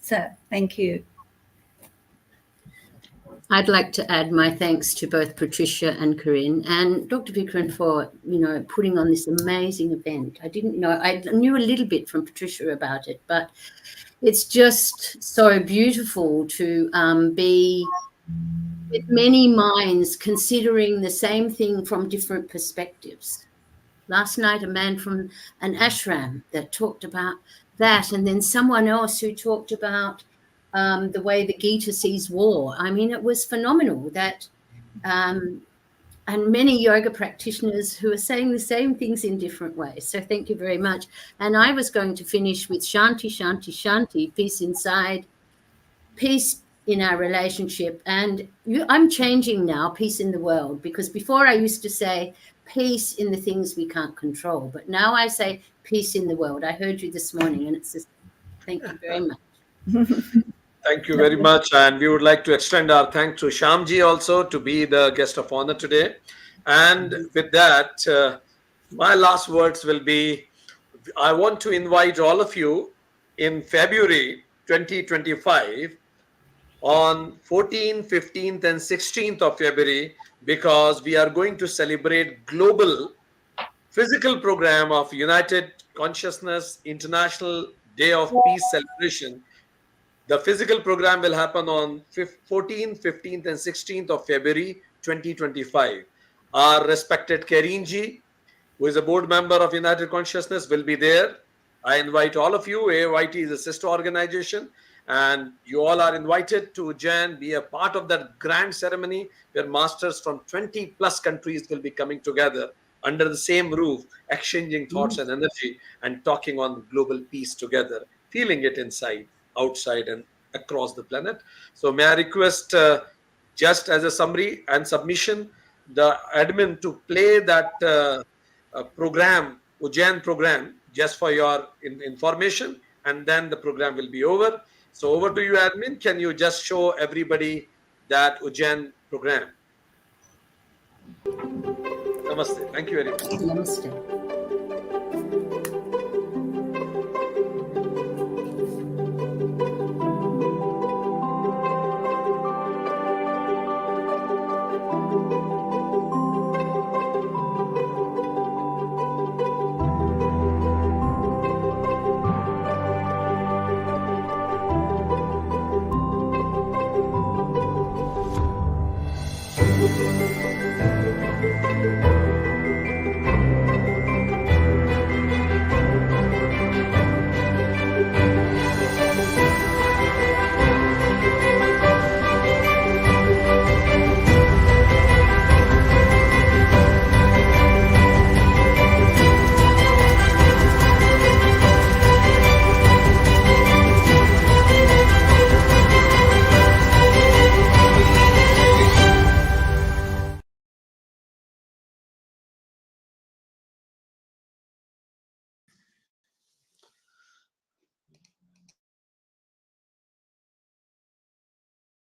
Speaker 4: So thank you.
Speaker 12: I'd like to add my thanks to both Patricia and Corinne and Dr. Vikram for, putting on this amazing event. I didn't know, I knew a little bit from Patricia about it, but it's just so beautiful to be with many minds considering the same thing from different perspectives. Last night, a man from an ashram that talked about that, and then someone else who talked about the way the Gita sees war. I mean, it was phenomenal that, and many yoga practitioners who are saying the same things in different ways. So thank you very much. And I was going to finish with Shanti, Shanti, Shanti, peace inside, peace in our relationship. And I'm changing now, peace in the world, because before I used to say peace in the things we can't control, but now I say peace in the world. I heard you this morning, and it's just, thank you very much.
Speaker 7: Thank you very much. And we would like to extend our thanks to Shyamji also to be the guest of honor today. And with that, my last words will be, I want to invite all of you in February 2025 on 14th, 15th, and 16th of February, because we are going to celebrate global physical program of United Consciousness International Day of Peace celebration. The physical program will happen on 14th, 15th, and 16th of February 2025. Our respected Kerinji, who is a board member of United Consciousness, will be there. I invite all of you. AAYT is a sister organization, and you all are invited to join, be a part of that grand ceremony where masters from 20 plus countries will be coming together under the same roof, exchanging thoughts and energy and talking on global peace together, feeling it inside, outside, and across the planet. So may I request, just as a summary and submission, the admin to play that program, Ujjain program, just for your information, and then the program will be over. So over to you, admin. Can you just show everybody that Ujjain program? Namaste. Thank you very much.
Speaker 12: Namaste.